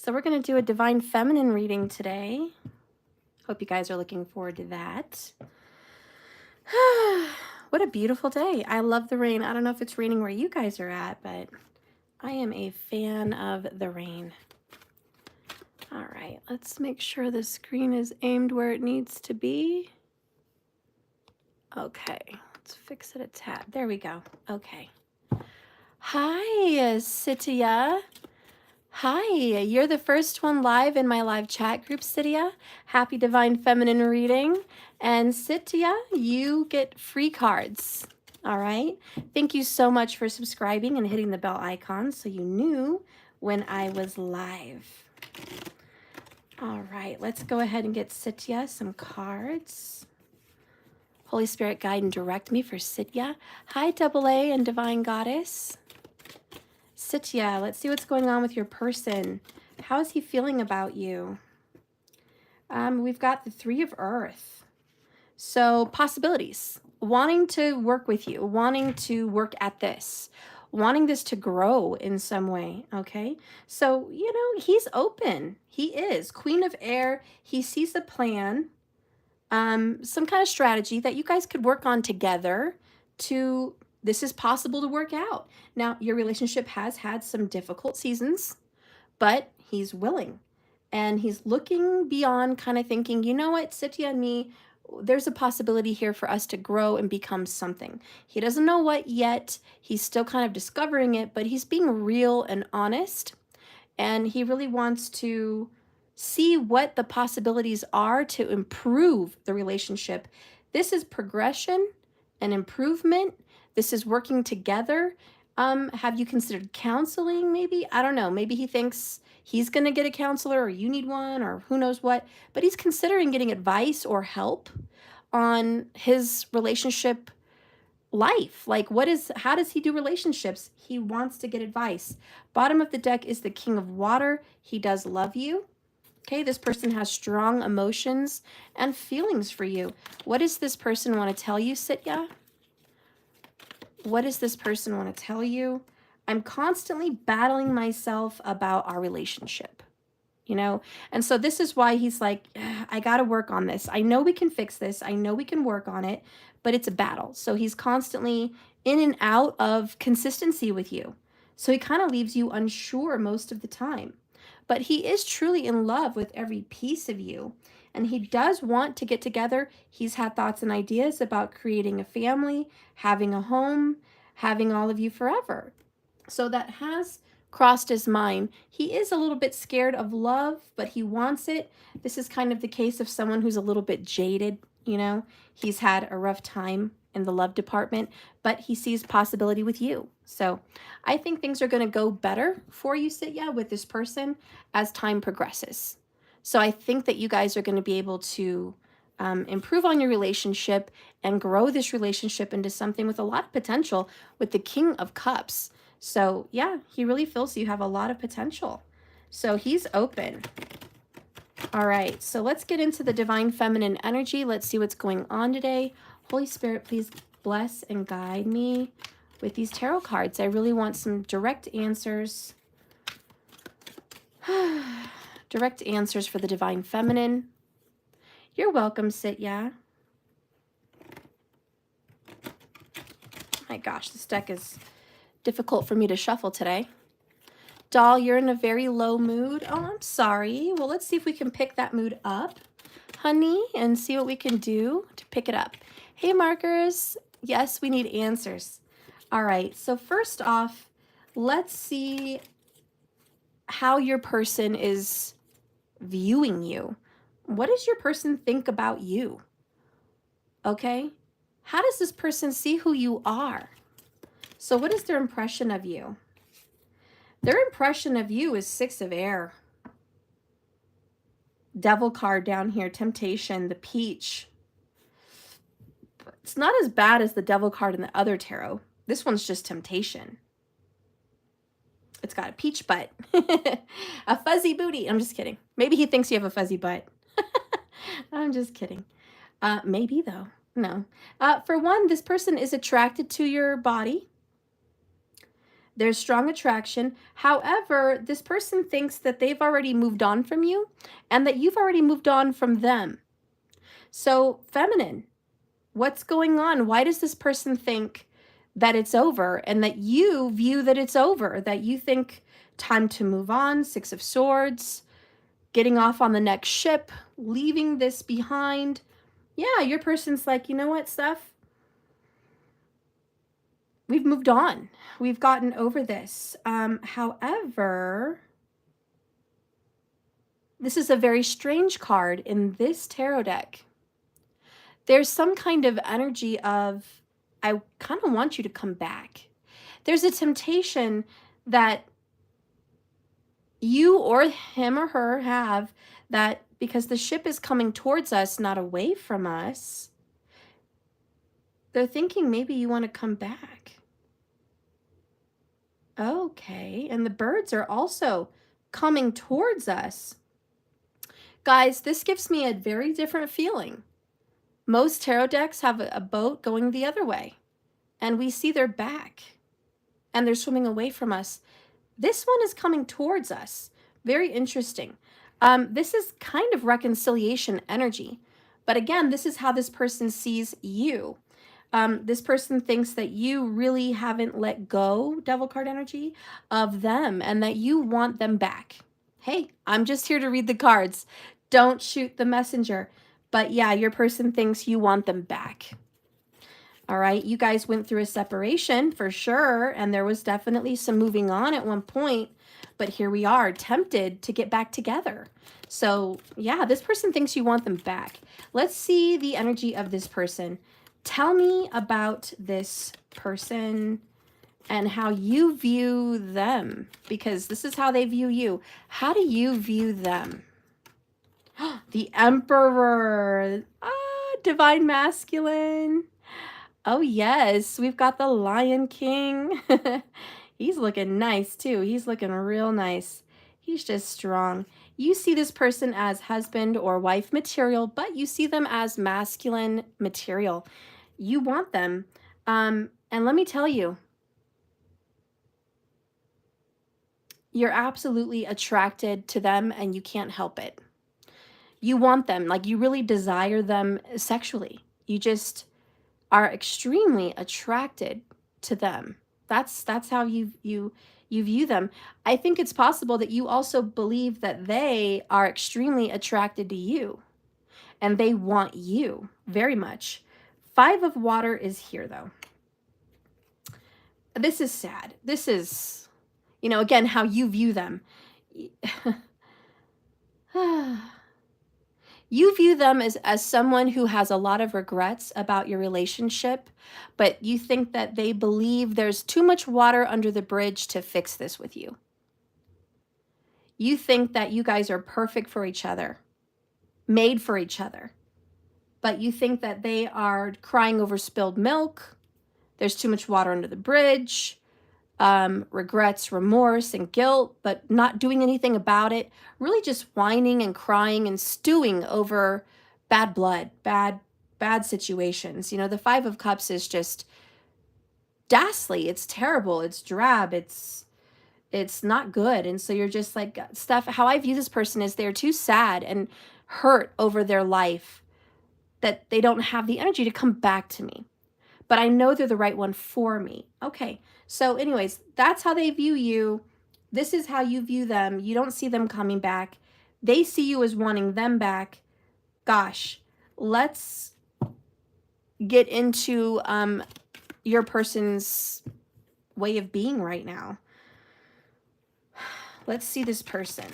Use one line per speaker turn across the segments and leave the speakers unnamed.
So we're going to do a Divine Feminine reading today. Hope you guys are looking forward to that. What a beautiful day. I love the rain. I don't know if it's raining where you guys are at, but I am a fan of the rain. All right, let's make sure the screen is aimed where it needs to be. Okay, let's fix it a tad. There we go. Okay. Hi, Sitya. Hi, you're the first one live in my live chat group, Sitya. Happy Divine Feminine reading. And Sitya, you get free cards. All right. Thank you so much for subscribing and hitting the bell icon so you knew when I was live. All right, let's go ahead and get Sitya some cards. Holy Spirit, guide and direct me for Sitya. Hi, Double A and Divine Goddess. Sitya, let's see what's going on with your person. How is he feeling about you? We've got the Three of Earth. So possibilities, wanting to work with you, wanting to work at this, wanting this to grow in some way, okay? So, you know, he's open. He is. Queen of Air, he sees a plan, some kind of strategy that you guys could work on together to, this is possible to work out. Now, your relationship has had some difficult seasons, but he's willing. And he's looking beyond, kind of thinking, you know what, Sitya and me, there's a possibility here for us to grow and become something. He doesn't know what yet. He's still kind of discovering it, but he's being real and honest. And he really wants to see what the possibilities are to improve the relationship. This is progression and improvement. This is working together. Have you considered counseling maybe? I don't know. Maybe he thinks he's going to get a counselor or you need one or who knows what, but he's considering getting advice or help on his relationship life. Like how does he do relationships? He wants to get advice. Bottom of the deck is the King of Water. He does love you. Okay, this person has strong emotions and feelings for you. What does this person want to tell you, Sitya? What does this person want to tell you? I'm constantly battling myself about our relationship, you know? And so this is why he's like, I got to work on this. I know we can fix this. I know we can work on it, but it's a battle. So he's constantly in and out of consistency with you. So he kind of leaves you unsure most of the time. But he is truly in love with every piece of you. And he does want to get together. He's had thoughts and ideas about creating a family, having a home, having all of you forever. So that has crossed his mind. He is a little bit scared of love, but he wants it. This is kind of the case of someone who's a little bit jaded, you know. He's had a rough time in the love department, but he sees possibility with you. So I think things are going to go better for you, Sitya, with this person as time progresses. So I think that you guys are going to be able to improve on your relationship and grow this relationship into something with a lot of potential with the King of Cups. So yeah, he really feels you have a lot of potential. So he's open. All right, so let's get into the Divine Feminine energy. Let's see what's going on today. Holy Spirit, please bless and guide me with these tarot cards. I really want some direct answers. Direct answers for the Divine Feminine. You're welcome, Sitya. My gosh, this deck is difficult for me to shuffle today. Doll, you're in a very low mood. Oh, I'm sorry. Well, let's see if we can pick that mood up, honey, and see what we can do to pick it up. Hey, markers. Yes, we need answers. All right, so first off, let's see how your person is viewing you. What does your person think about you? Okay? How does this person see who you are? So what is their impression of you? Their impression of you is Six of Air. Devil card down here, temptation, the peach. It's not as bad as the devil card in the other tarot. This one's just temptation. It's got a peach butt. A fuzzy booty. I'm just kidding. Maybe he thinks you have a fuzzy butt. I'm just kidding. Maybe though. No. For one, this person is attracted to your body. There's strong attraction. However, this person thinks that they've already moved on from you and that you've already moved on from them. So, feminine, what's going on? Why does this person think that it's over and that you view that it's over, that you think time to move on? Six of Swords, getting off on the next ship, leaving this behind. Yeah, your person's like, you know what, Steph? We've moved on. We've gotten over this. However, this is a very strange card in this tarot deck. There's some kind of energy of, I kind of want you to come back. There's a temptation that you or him or her have, that because the ship is coming towards us, not away from us, they're thinking maybe you want to come back. Okay, and the birds are also coming towards us. Guys, this gives me a very different feeling. Most tarot decks have a boat going the other way, and we see their back, and they're swimming away from us. This one is coming towards us. Very interesting. This is kind of reconciliation energy, but again, this is how this person sees you. This person thinks that you really haven't let go, devil card energy, of them, and that you want them back. Hey, I'm just here to read the cards. Don't shoot the messenger. But yeah, your person thinks you want them back. All right, you guys went through a separation for sure, and there was definitely some moving on at one point, but here we are, tempted to get back together. So yeah, this person thinks you want them back. Let's see the energy of this person. Tell me about this person and how you view them, because this is how they view you. How do you view them? The Emperor. Divine Masculine. Oh, yes. We've got the Lion King. He's looking nice, too. He's looking real nice. He's just strong. You see this person as husband or wife material, but you see them as masculine material. You want them. And let me tell you, you're absolutely attracted to them and you can't help it. You want them, like you really desire them sexually. You just are extremely attracted to them. That's how you view them. I think it's possible that you also believe that they are extremely attracted to you and they want you very much. Five of Water is here though. This is sad. This is, you know, again, how you view them. You view them as someone who has a lot of regrets about your relationship, but you think that they believe there's too much water under the bridge to fix this with you. You think that you guys are perfect for each other, made for each other, but you think that they are crying over spilled milk, there's too much water under the bridge, regrets, remorse, and guilt, but not doing anything about it, really just whining and crying and stewing over bad blood, bad situations. You know, the Five of Cups is just ghastly. It's terrible. It's drab. It's not good. And so you're just like, Steph, how I view this person is they're too sad and hurt over their life that they don't have the energy to come back to me. But I know they're the right one for me. Okay. So anyways, that's how they view you. This is how you view them. You don't see them coming back. They see you as wanting them back. Gosh, let's get into your person's way of being right now. Let's see this person.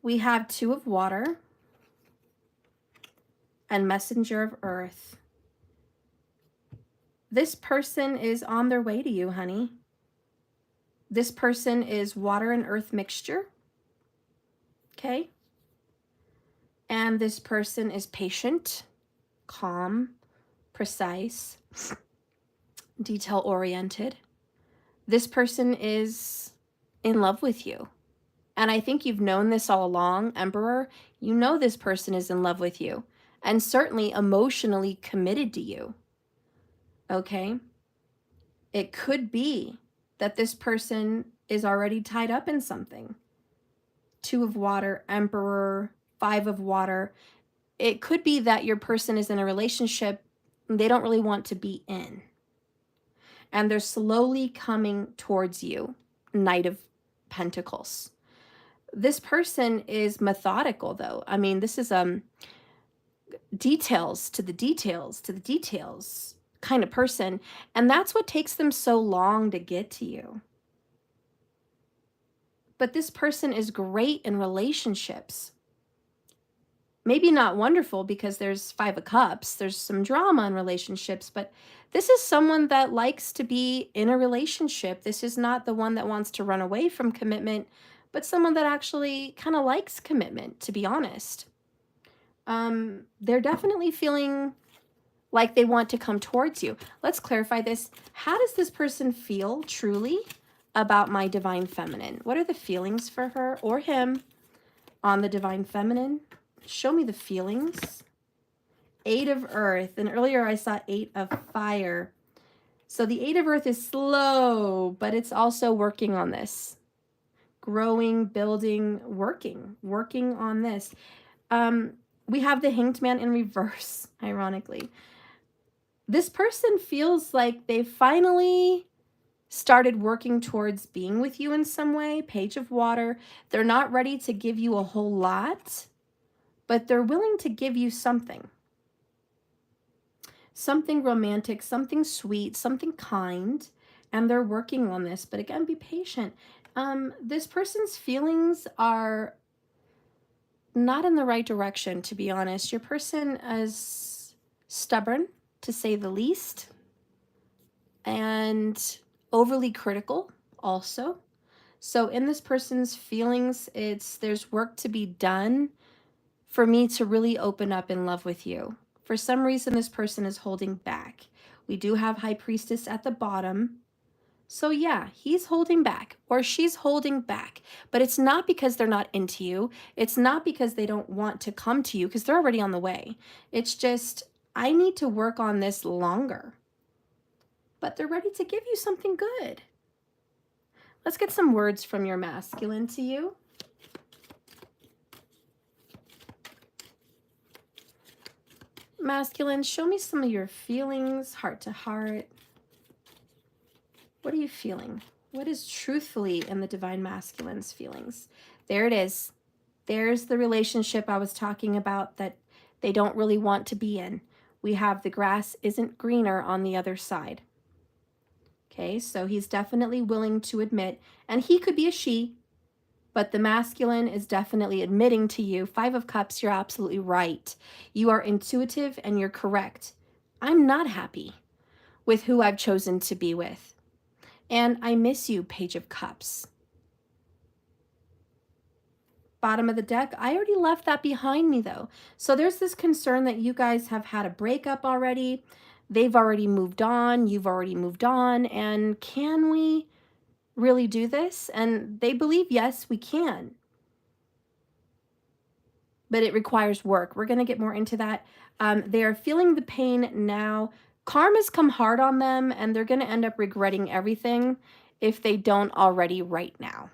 We have Two of Water and Messenger of Earth. This person is on their way to you, honey. This person is water and earth mixture. Okay? And this person is patient, calm, precise, detail-oriented. This person is in love with you. And I think you've known this all along, Emperor. You know this person is in love with you and certainly emotionally committed to you. Okay? It could be that this person is already tied up in something. 2 of water, Emperor, 5 of water. It could be that your person is in a relationship they don't really want to be in. And they're slowly coming towards you. Knight of Pentacles. This person is methodical, though. I mean, this is details to the details to the details kind of person. And that's what takes them so long to get to you. But this person is great in relationships. Maybe not wonderful because there's 5 of Cups. There's some drama in relationships, but this is someone that likes to be in a relationship. This is not the one that wants to run away from commitment, but someone that actually kind of likes commitment, to be honest. They're definitely feeling like they want to come towards you. Let's clarify this. How does this person feel truly about my divine feminine? What are the feelings for her or him on the divine feminine? Show me the feelings. 8 of Earth. And earlier I saw 8 of Fire. So the 8 of Earth is slow, but it's also working on this. Growing, building, working on this. We have the Hanged Man in reverse, ironically. This person feels like they finally started working towards being with you in some way. Page of Water. They're not ready to give you a whole lot, but they're willing to give you something. Something romantic, something sweet, something kind, and they're working on this. But again, be patient. This person's feelings are not in the right direction, to be honest. Your person is stubborn, to say the least, and overly critical also. So in this person's feelings, there's work to be done for me to really open up in love with you. For some reason, this person is holding back. We do have High Priestess at the bottom. So yeah, he's holding back or she's holding back. But it's not because they're not into you. It's not because they don't want to come to you because they're already on the way. It's just, I need to work on this longer. But they're ready to give you something good. Let's get some words from your masculine to you. Masculine, show me some of your feelings, heart to heart. What are you feeling? What is truthfully in the divine masculine's feelings? There it is. There's the relationship I was talking about that they don't really want to be in. We have the grass isn't greener on the other side. Okay, so he's definitely willing to admit, and he could be a she, but the masculine is definitely admitting to you, 5 of Cups, you're absolutely right. You are intuitive and you're correct. I'm not happy with who I've chosen to be with. And I miss you, Page of Cups. Bottom of the deck, I already left that behind me though. So there's this concern that you guys have had a breakup already. They've already moved on. You've already moved on. And can we really do this? And they believe, yes, we can. But it requires work. We're going to get more into that. They are feeling the pain now. Karma's come hard on them, and they're going to end up regretting everything if they don't already right now.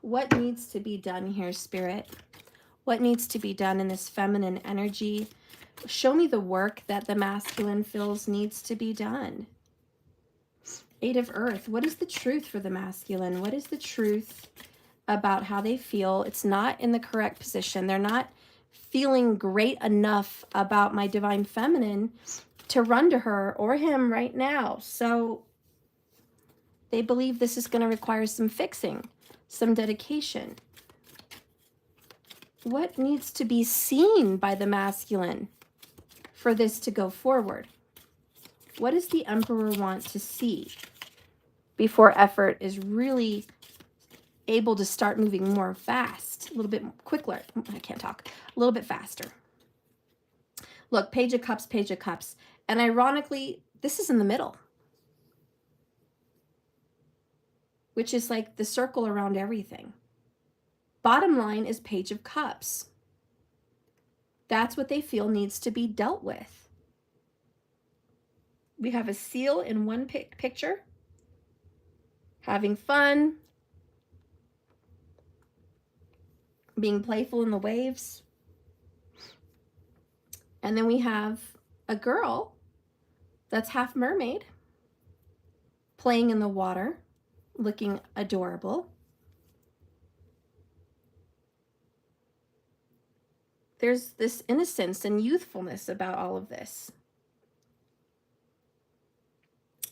What needs to be done here, Spirit? What needs to be done in this feminine energy? Show me the work that the masculine feels needs to be done. 8 of Earth. What is the truth for the masculine? What is the truth about how they feel? It's not in the correct position. They're not feeling great enough about my divine feminine to run to her or him right now. So they believe this is going to require some fixing, some dedication. What needs to be seen by the masculine for this to go forward? What does the Emperor want to see before effort is really able to start moving more fast, a little bit quicker? I can't talk. A little bit faster. Look, Page of Cups, Page of Cups. And ironically, this is in the middle, which is like the circle around everything. Bottom line is Page of Cups. That's what they feel needs to be dealt with. We have a seal in one picture, having fun, being playful in the waves. And then we have a girl that's half mermaid, playing in the water, looking adorable. There's this innocence and youthfulness about all of this.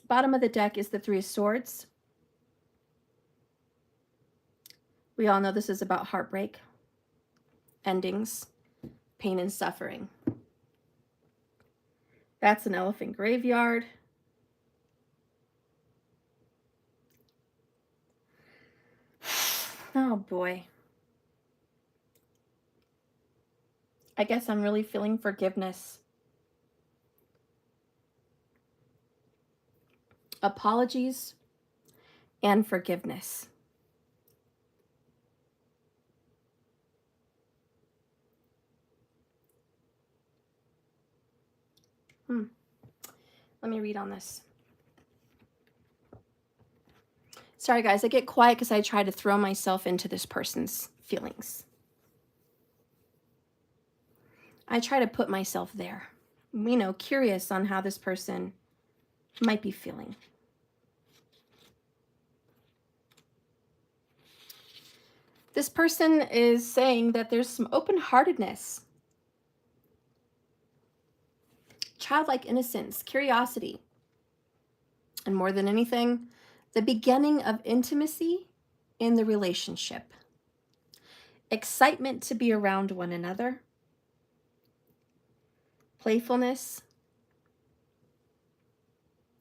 Bottom of the deck is the Three of Swords. We all know this is about heartbreak, endings, pain and suffering. That's an elephant graveyard. Oh boy. I guess I'm really feeling forgiveness. Apologies and forgiveness. Let me read on this. Sorry guys, I get quiet because I try to throw myself into this person's feelings. I try to put myself there, you know, curious on how this person might be feeling. This person is saying that there's some open-heartedness, childlike innocence, curiosity, and more than anything, the beginning of intimacy in the relationship. Excitement to be around one another. Playfulness.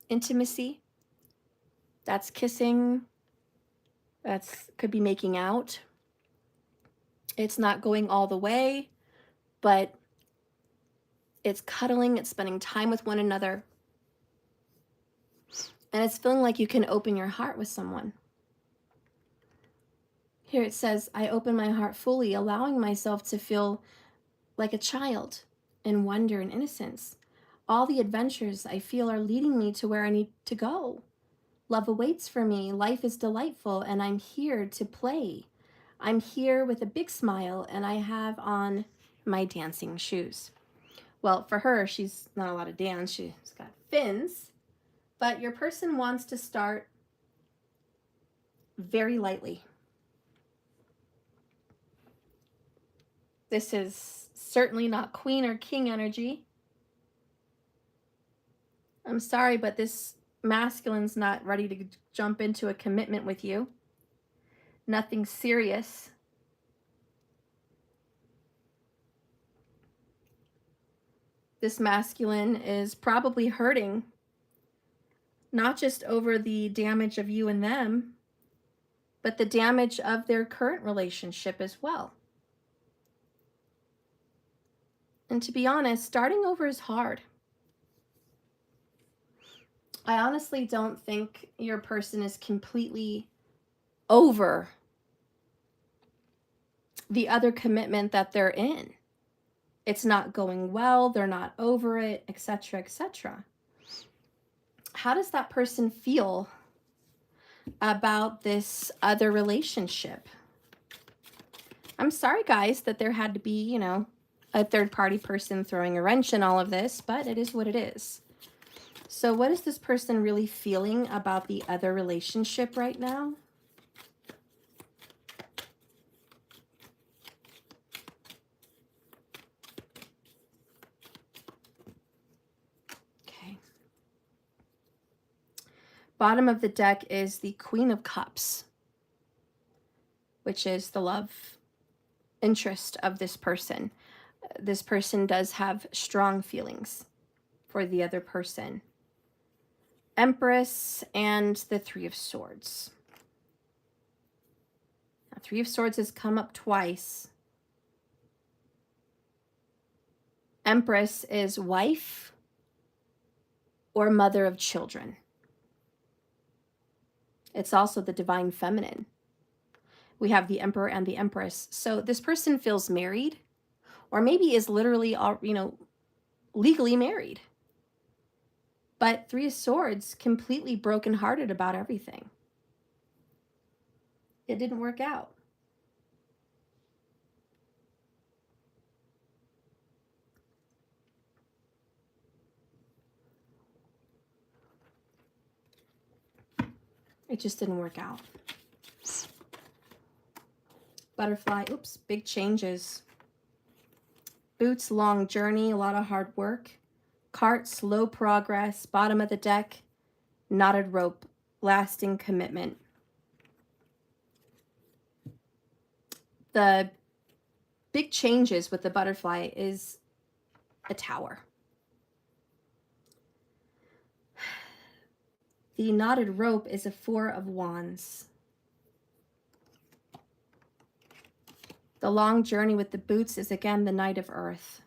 Intimacy. That's kissing. That's could be making out. It's not going all the way, but it's cuddling, it's spending time with one another. And it's feeling like you can open your heart with someone. Here it says, I open my heart fully, allowing myself to feel like a child in wonder and innocence. All the adventures I feel are leading me to where I need to go. Love awaits for me. Life is delightful, and I'm here to play. I'm here with a big smile, and I have on my dancing shoes. Well, for her, she's not allowed to dance. She's got fins. But your person wants to start very lightly. This is certainly not Queen or King energy. I'm sorry, but this masculine's not ready to jump into a commitment with you. Nothing serious. This masculine is probably hurting, not just over the damage of you and them, but the damage of their current relationship as well. And to be honest, starting over is hard. I honestly don't think your person is completely over the other commitment that they're in. It's not going well, they're not over it, etc., etc. How does that person feel about this other relationship? I'm sorry, guys, that there had to be, you know, a third-party person throwing a wrench in all of this, but it is what it is. So what is this person really feeling about the other relationship right now? Okay. Bottom of the deck is the Queen of Cups, which is the love interest of this person. This person does have strong feelings for the other person. Empress and the Three of Swords. Now, Three of Swords has come up twice. Empress is wife or mother of children. It's also the divine feminine. We have the Emperor and the Empress. So this person feels married, or maybe is literally, legally married. But Three of Swords, completely brokenhearted about everything. It didn't work out. It just didn't work out. Butterfly, oops, big changes. Boots, long journey, a lot of hard work. Cart, slow progress. Bottom of the deck, knotted rope, lasting commitment. The big changes with the butterfly is a tower. The knotted rope is a Four of Wands. The long journey with the boots is again the Knight of Earth.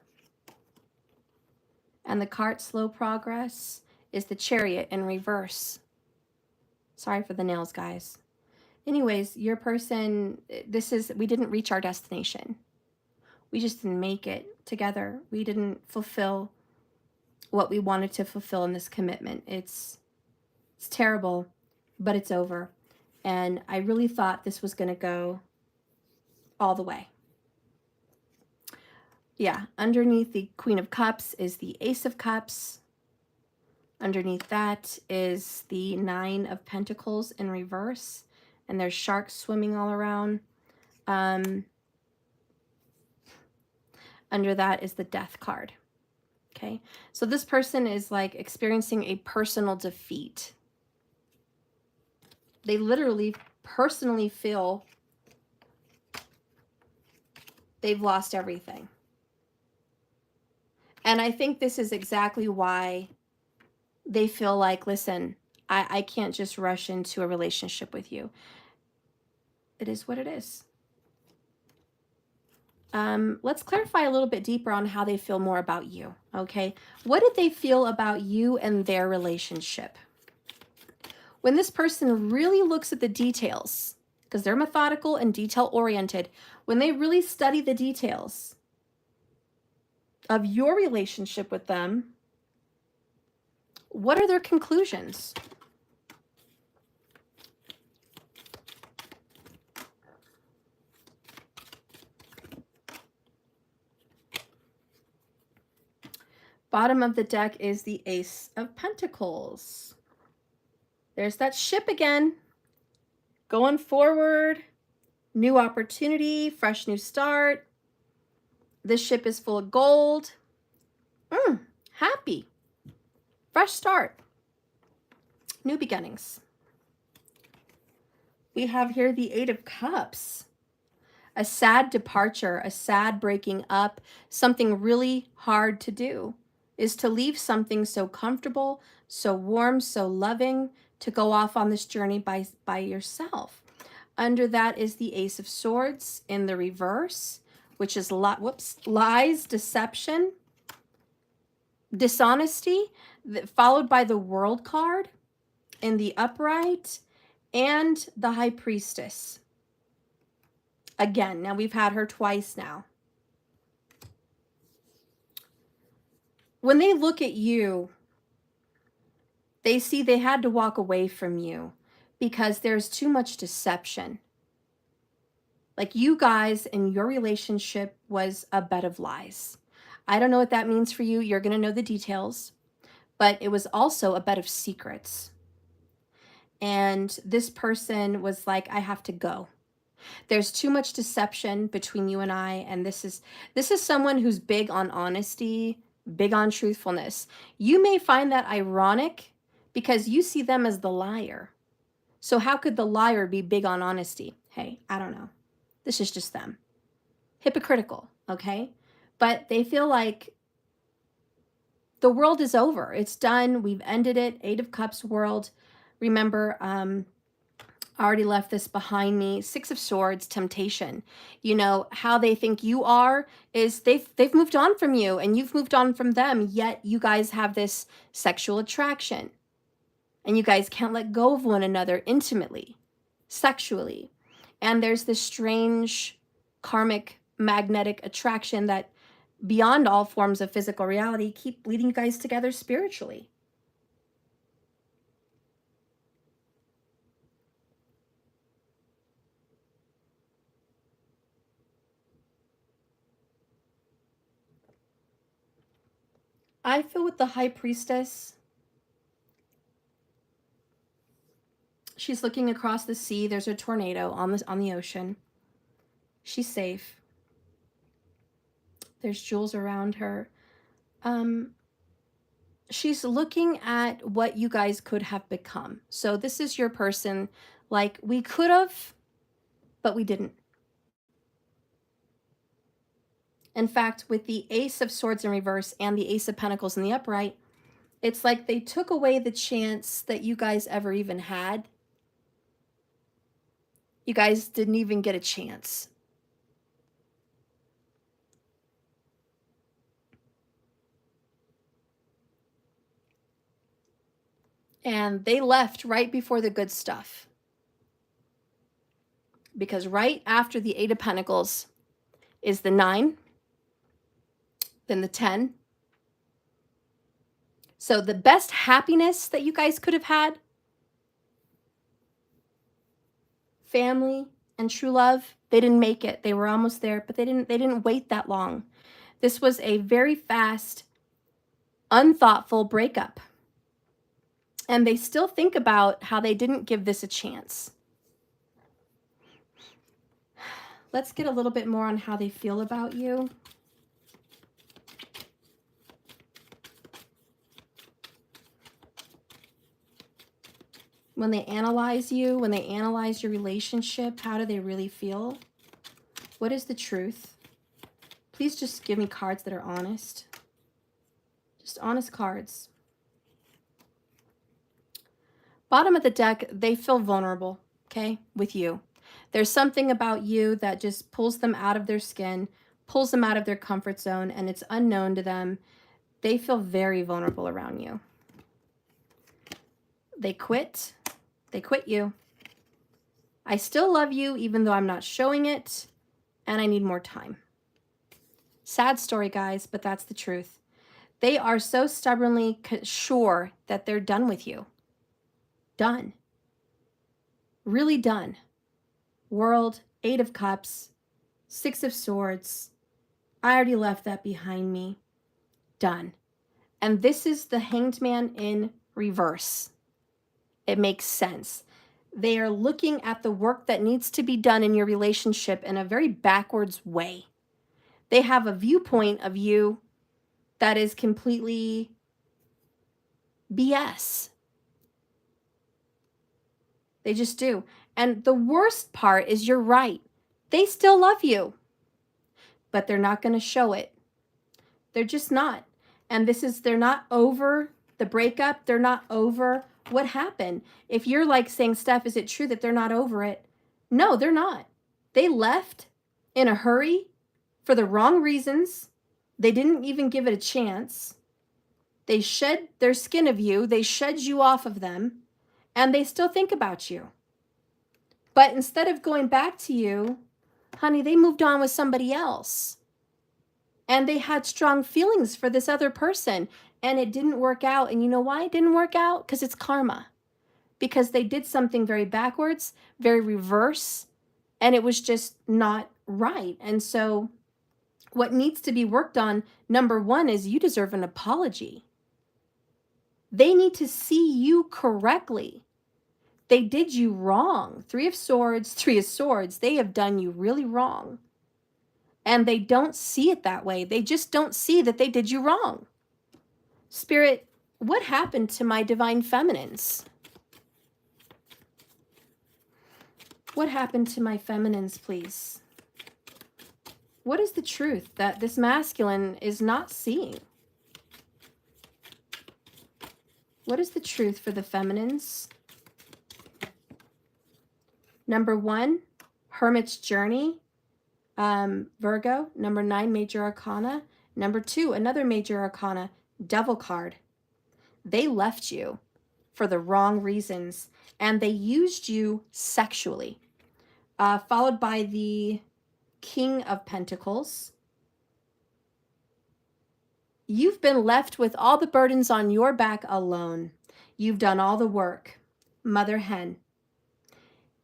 And the cart, slow progress, is the Chariot in reverse. Sorry for the nails, guys. Anyways, your person, we didn't reach our destination. We just didn't make it together. We didn't fulfill what we wanted to fulfill in this commitment. It's terrible, but it's over. And I really thought this was going to go all the way. Yeah, underneath the Queen of Cups is the Ace of Cups. Underneath that is the Nine of Pentacles in reverse. And there's sharks swimming all around. Under that is the Death card. Okay, so this person is like experiencing a personal defeat. They literally personally feel they've lost everything. And I think this is exactly why they feel like, listen, I can't just rush into a relationship with you. It is what it is. Let's clarify a little bit deeper on how they feel more about you, okay? What did they feel about you and their relationship? When this person really looks at the details, because they're methodical and detail-oriented, when they really study the details of your relationship with them, what are their conclusions? Bottom of the deck is the Ace of Pentacles. There's that ship again. Going forward, new opportunity, fresh new start. This ship is full of gold. Happy. Fresh start. New beginnings. We have here the Eight of Cups. A sad departure, a sad breaking up, something really hard to do is to leave something so comfortable, so warm, so loving, to go off on this journey by yourself. Under that is the Ace of Swords in the reverse, which is lies, deception, dishonesty, followed by the World card in the upright, and the High Priestess. Again, now we've had her twice now. When they look at you, they see they had to walk away from you because there's too much deception. Like, you guys and your relationship was a bed of lies. I don't know what that means for you. You're going to know the details. But it was also a bed of secrets. And this person was like, I have to go. There's too much deception between you and I. And this is someone who's big on honesty, big on truthfulness. You may find that ironic because you see them as the liar. So how could the liar be big on honesty? Hey, I don't know. This is just them. Hypocritical, okay? But they feel like the world is over. It's done. We've ended it. Eight of Cups world. Remember, I already left this behind me. Six of Swords, temptation. You know, how they think you are is they've moved on from you and you've moved on from them, yet you guys have this sexual attraction. And you guys can't let go of one another intimately, sexually. And there's this strange karmic magnetic attraction that beyond all forms of physical reality keep leading you guys together spiritually. I feel with the High Priestess, she's looking across the sea. There's a tornado on the ocean. She's safe. There's jewels around her. She's looking at what you guys could have become. So this is your person, like, we could have, but we didn't. In fact, with the Ace of Swords in reverse and the Ace of Pentacles in the upright, it's like they took away the chance that you guys ever even had. You guys didn't even get a chance. And they left right before the good stuff. Because right after the Eight of Pentacles is the 9, then the 10. So the best happiness that you guys could have had, family and true love, they didn't make it. They were almost there, but they didn't wait that long. This was a very fast, unthoughtful breakup. And they still think about how they didn't give this a chance. Let's get a little bit more on how they feel about you. When they analyze you, when they analyze your relationship, how do they really feel? What is the truth? Please just give me cards that are honest. Just honest cards. Bottom of the deck, they feel vulnerable, okay, with you. There's something about you that just pulls them out of their skin, pulls them out of their comfort zone, and it's unknown to them. They feel very vulnerable around you. They quit. They quit you. I still love you, even though I'm not showing it, and I need more time. Sad story, guys, but that's the truth. They are so stubbornly sure that they're done with you. Done. Really done. World, Eight of Cups, Six of Swords. I already left that behind me. Done. And this is the Hanged Man in reverse. It makes sense. They are looking at the work that needs to be done in your relationship in a very backwards way. They have a viewpoint of you that is completely BS. They just do. And the worst part is you're right. They still love you, but they're not going to show it. They're just not. And they're not over the breakup. They're not over what happened. If you're like saying, Steph, is it true that they're not over it? No, they're not. They left in a hurry for the wrong reasons. They didn't even give it a chance. They shed their skin of you. They shed you off of them. And they still think about you. But instead of going back to you, honey, they moved on with somebody else. And they had strong feelings for this other person. And it didn't work out. And you know why it didn't work out? Because it's karma. Because they did something very backwards, very reverse. And it was just not right. And so what needs to be worked on, number one, is you deserve an apology. They need to see you correctly. They did you wrong. Three of Swords, Three of Swords. They have done you really wrong. And they don't see it that way. They just don't see that they did you wrong. Spirit, what happened to my divine feminines? What happened to my feminines, please? What is the truth that this masculine is not seeing? What is the truth for the feminines? Number 1, Hermit's Journey, Virgo. Number 9, Major Arcana. Number 2, another Major Arcana, Devil card. They left you for the wrong reasons, and they used you sexually. Followed by the King of Pentacles. You've been left with all the burdens on your back alone. You've done all the work. Mother hen.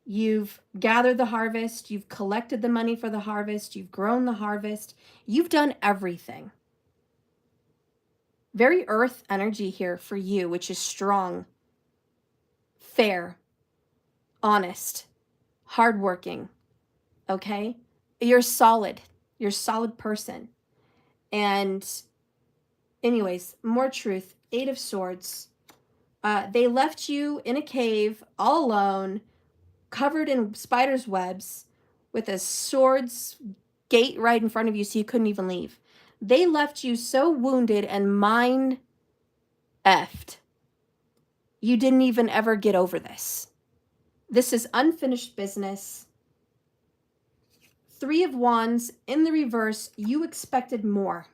You've gathered the harvest. You've collected the money for the harvest. You've grown the harvest. You've done everything. Very earth energy here for you, which is strong, fair, honest, hardworking, okay? You're solid. You're a solid person. And anyways, more truth. 8 of Swords. They left you in a cave all alone, covered in spiders' webs, with a swords gate right in front of you so you couldn't even leave. They left you so wounded and mind effed. You didn't even ever get over this. This is unfinished business. 3 of Wands in the reverse. You expected more.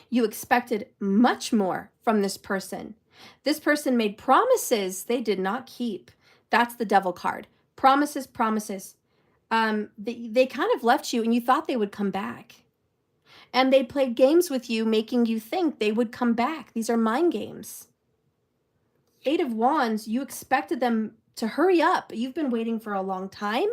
You expected much more from this person. This person made promises they did not keep. That's the Devil card. Promises, promises. They kind of left you and you thought they would come back. And they played games with you, making you think they would come back. These are mind games. 8 of Wands, you expected them to hurry up. You've been waiting for a long time.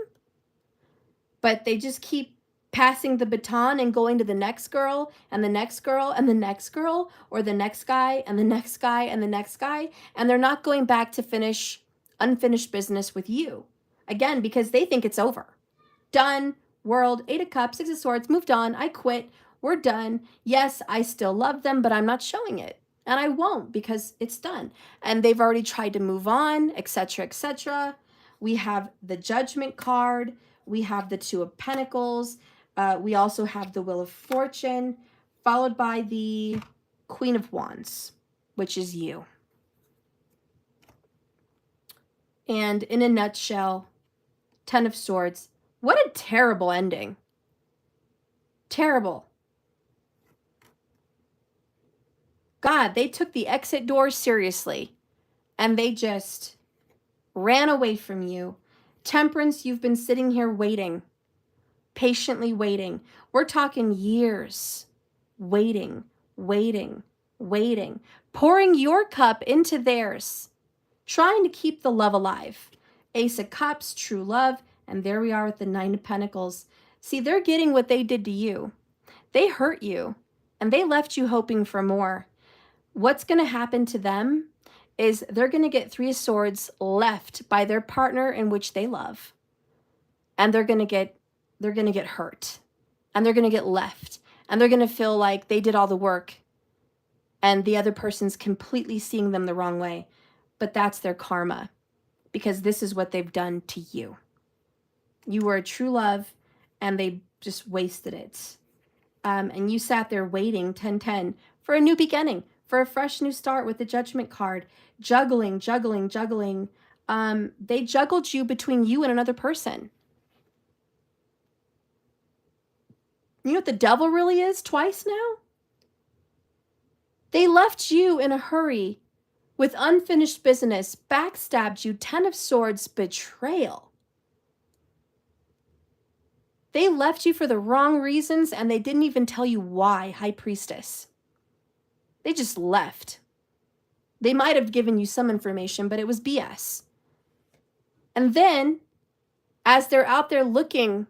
But they just keep passing the baton and going to the next girl and the next girl and the next girl, or the next guy and the next guy and the next guy. And they're not going back to finish unfinished business with you. Again, because they think it's over. Done. World. 8 of Cups, 6 of Swords. Moved on. I quit. We're done. Yes, I still love them, but I'm not showing it. And I won't, because it's done. And they've already tried to move on, etc., etc. We have the Judgment card. We have the 2 of Pentacles. We also have the Wheel of Fortune, followed by the Queen of Wands, which is you. And in a nutshell, 10 of Swords. What a terrible ending. Terrible. God, they took the exit door seriously, and they just ran away from you. Temperance, you've been sitting here waiting, patiently waiting. We're talking years, waiting, waiting, waiting, pouring your cup into theirs, trying to keep the love alive. Ace of Cups, true love, and there we are with the 9 of Pentacles. See, they're getting what they did to you. They hurt you, and they left you hoping for more. What's going to happen to them is they're going to get 3 of Swords left by their partner in which they love. And they're going to get hurt. And they're going to get left. And they're going to feel like they did all the work and the other person's completely seeing them the wrong way. But that's their karma, because this is what they've done to you. You were a true love and they just wasted it. And you sat there waiting, 10-10, for a new beginning, for a fresh new start with the Judgment card. Juggling, juggling, juggling. They juggled you between you and another person. You know what the Devil really is twice now? They left you in a hurry with unfinished business, backstabbed you, 10 of Swords, betrayal. They left you for the wrong reasons, and they didn't even tell you why, High Priestess. They just left. They might have given you some information, but it was BS. And then, as they're out there looking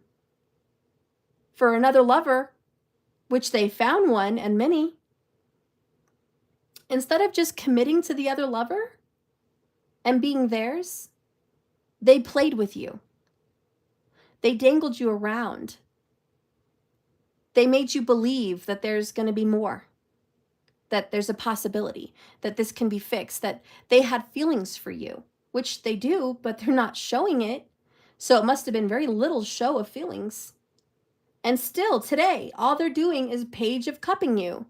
for another lover, which they found one and many, instead of just committing to the other lover and being theirs, they played with you. They dangled you around. They made you believe that there's going to be more, that there's a possibility, that this can be fixed, that they had feelings for you, which they do, but they're not showing it. So it must have been very little show of feelings. And still today, all they're doing is Page of Cupping you.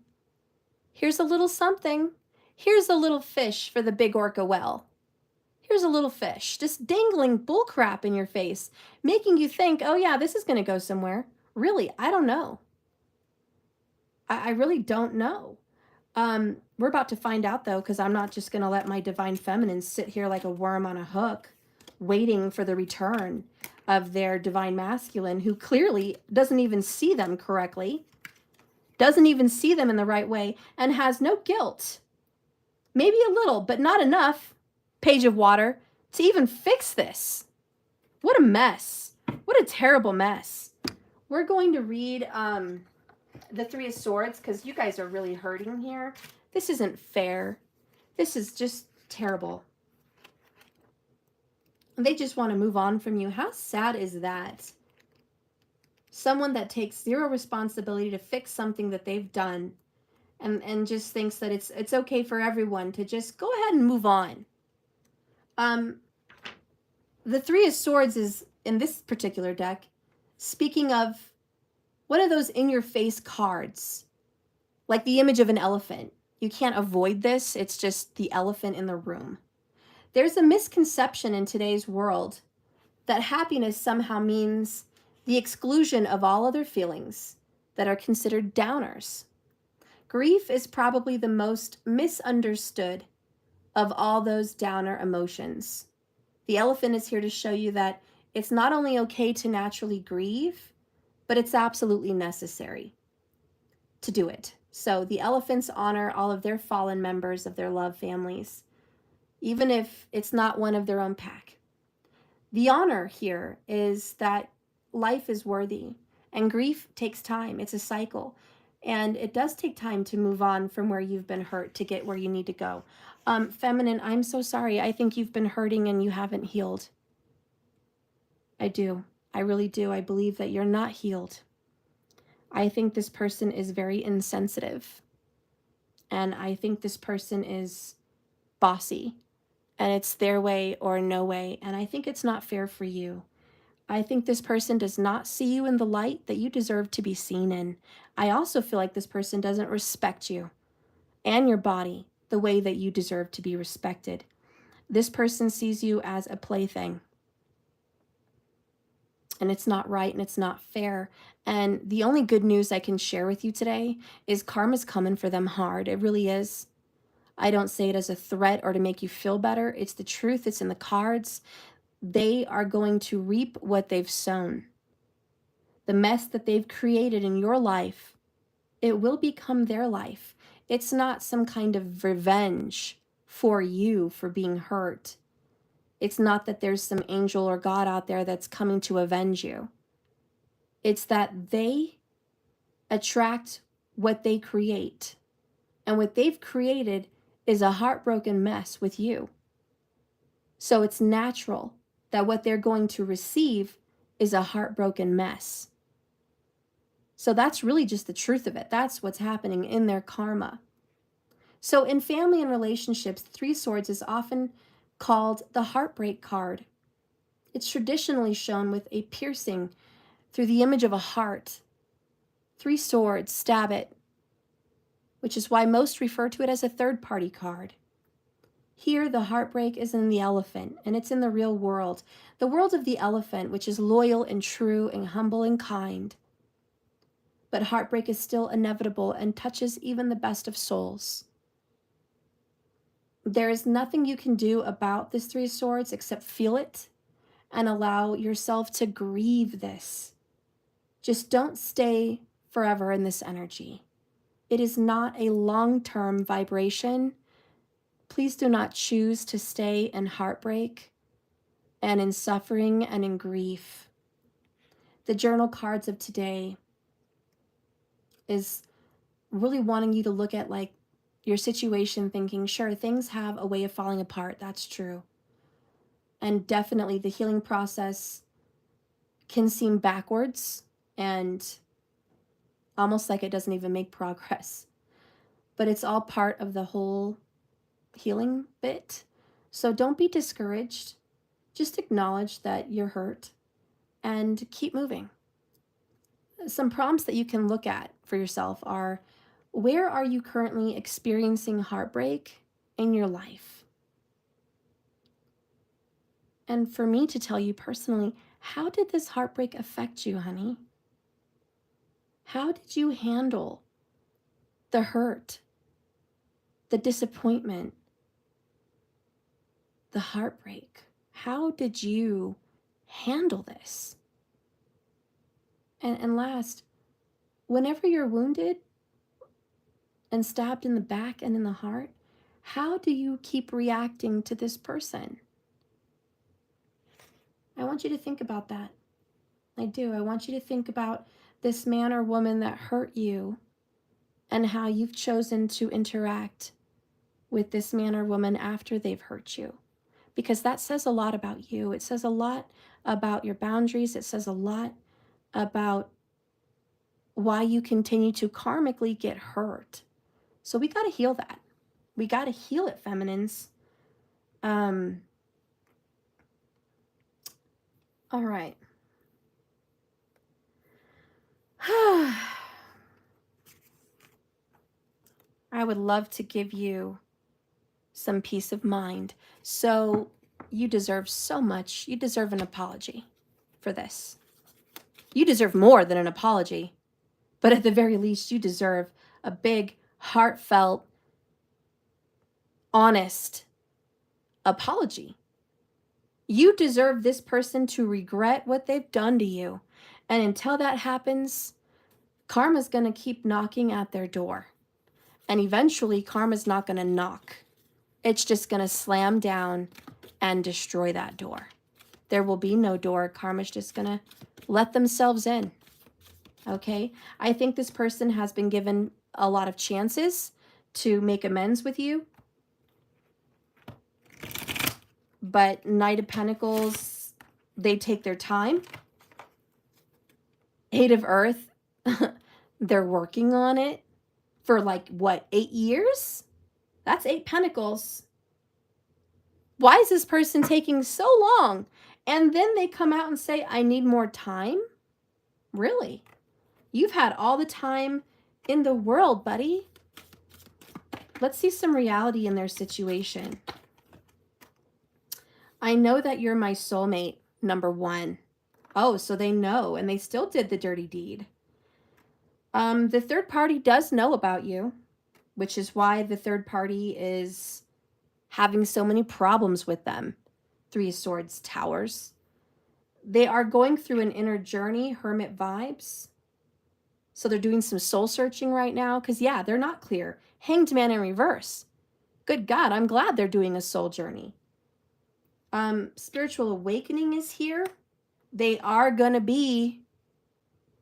Here's a little something. Here's a little fish for the big orca well. Here's a little fish, just dangling bullcrap in your face, making you think, oh yeah, this is going to go somewhere. Really, I don't know. I really don't know. We're about to find out though, because I'm not just going to let my divine feminine sit here like a worm on a hook, waiting for the return of their divine masculine, who clearly doesn't even see them correctly, doesn't even see them in the right way, and has no guilt. Maybe a little, but not enough, Page of Water, to even fix this. What a mess. What a terrible mess. We're going to read the Three of Swords, because you guys are really hurting here. This isn't fair. This is just terrible. They just want to move on from you. How sad is that? Someone that takes zero responsibility to fix something that they've done, and just thinks that it's okay for everyone to just go ahead and move on. The Three of Swords is, in this particular deck, speaking of one of those in-your-face cards, like the image of an elephant. You can't avoid this. It's just the elephant in the room. There's a misconception in today's world that happiness somehow means the exclusion of all other feelings that are considered downers. Grief is probably the most misunderstood of all those downer emotions. The elephant is here to show you that it's not only okay to naturally grieve, but it's absolutely necessary to do it. So the elephants honor all of their fallen members of their love families, even if it's not one of their own pack. The honor here is that life is worthy, and grief takes time. It's a cycle, and it does take time to move on from where you've been hurt to get where you need to go. Feminine, I'm so sorry. I think you've been hurting and you haven't healed. I do. I really do. I believe that you're not healed. I think this person is very insensitive. And I think this person is bossy. And it's their way or no way. And I think it's not fair for you. I think this person does not see you in the light that you deserve to be seen in. I also feel like this person doesn't respect you and your body the way that you deserve to be respected. This person sees you as a plaything. And it's not right and it's not fair. And the only good news I can share with you today is karma's coming for them hard. It really is. I don't say it as a threat or to make you feel better. It's the truth. It's in the cards. They are going to reap what they've sown. The mess that they've created in your life, it will become their life. It's not some kind of revenge for you for being hurt. It's not that there's some angel or God out there that's coming to avenge you. It's that they attract what they create. And what they've created is a heartbroken mess with you. So it's natural that what they're going to receive is a heartbroken mess. So that's really just the truth of it. That's what's happening in their karma. So in family and relationships, Three Swords is often called the heartbreak card. It's traditionally shown with a piercing through the image of a heart. Three swords, stab it, which is why most refer to it as a third-party card. Here, the heartbreak is in the elephant, and it's in the real world. The world of the elephant, which is loyal and true and humble and kind. But heartbreak is still inevitable and touches even the best of souls. There is nothing you can do about this Three of Swords except feel it and allow yourself to grieve this. Just don't stay forever in this energy. It is not a long-term vibration. Please do not choose to stay in heartbreak and in suffering and in grief. The journal cards of today is really wanting you to look at like your situation thinking, sure, things have a way of falling apart. That's true. And definitely the healing process can seem backwards and almost like it doesn't even make progress. But it's all part of the whole healing bit. So don't be discouraged. Just acknowledge that you're hurt and keep moving. Some prompts that you can look at for yourself are, where are you currently experiencing heartbreak in your life? And for me to tell you personally, how did this heartbreak affect you, honey? How did you handle the hurt, the disappointment, the heartbreak? How did you handle this? And last, whenever you're wounded and stabbed in the back and in the heart, how do you keep reacting to this person? I want you to think about that. I do. I want you to think about this man or woman that hurt you and how you've chosen to interact with this man or woman after they've hurt you. Because that says a lot about you. It says a lot about your boundaries. It says a lot about why you continue to karmically get hurt. So we got to heal that. We got to heal it, feminines. All right. I would love to give you some peace of mind. So you deserve so much. You deserve an apology for this. You deserve more than an apology, but at the very least, you deserve a big, heartfelt, honest apology. You deserve this person to regret what they've done to you. And until that happens, karma's going to keep knocking at their door. And eventually, karma's not going to knock. It's just going to slam down and destroy that door. There will be no door. Karma's just going to let themselves in. Okay? I think this person has been given a lot of chances to make amends with you. But Knight of Pentacles, they take their time. Eight of Earth, they're working on it for like, what, 8 years? That's 8 Pentacles. Why is this person taking so long? And then they come out and say, I need more time? Really? You've had all the time in the world, buddy. Let's see some reality in their situation. I know that you're my soulmate, number 1. Oh, so they know, and they still did the dirty deed. The third party does know about you, which is why the third party is having so many problems with them. 3 of Swords, Towers. They are going through an inner journey, hermit vibes. So they're doing some soul searching right now because, yeah, they're not clear. Hanged Man in reverse. Good God, I'm glad they're doing a soul journey. Spiritual awakening is here. They are going to be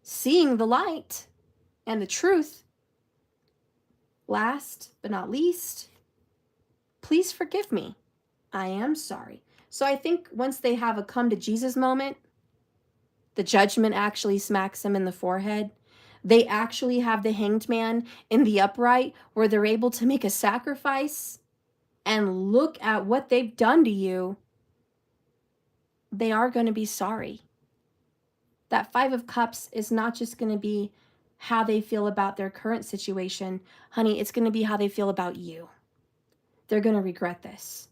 seeing the light and the truth. Last but not least, please forgive me. I am sorry. So I think once they have a come to Jesus moment, the judgment actually smacks them in the forehead. They actually have the Hanged Man in the upright where they're able to make a sacrifice and look at what they've done to you. They are going to be sorry. That 5 of Cups is not just going to be how they feel about their current situation. Honey, it's going to be how they feel about you. They're going to regret this.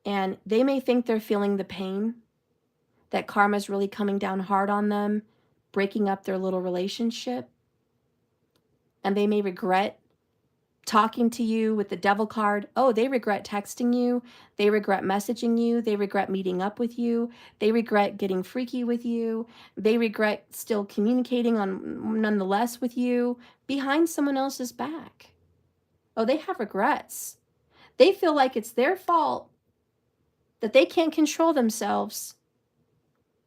And they may think they're feeling the pain, that karma's really coming down hard on them, breaking up their little relationship. And they may regret talking to you with the Devil card. Oh, they regret texting you. They regret messaging you. They regret meeting up with you. They regret getting freaky with you. They regret still communicating on nonetheless with you behind someone else's back. Oh, they have regrets. They feel like it's their fault, that they can't control themselves,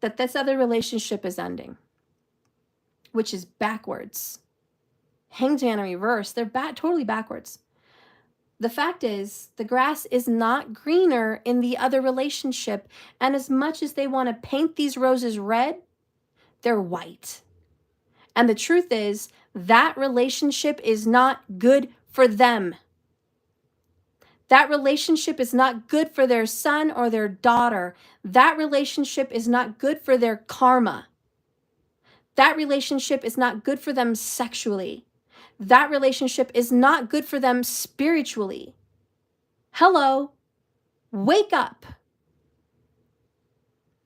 that this other relationship is ending, which is backwards. Hanged Man in reverse, they're totally backwards. The fact is, the grass is not greener in the other relationship, and as much as they want to paint these roses red, they're white. And the truth is, that relationship is not good for them. That relationship is not good for their son or their daughter. That relationship is not good for their karma. That relationship is not good for them sexually. That relationship is not good for them spiritually. Hello, wake up.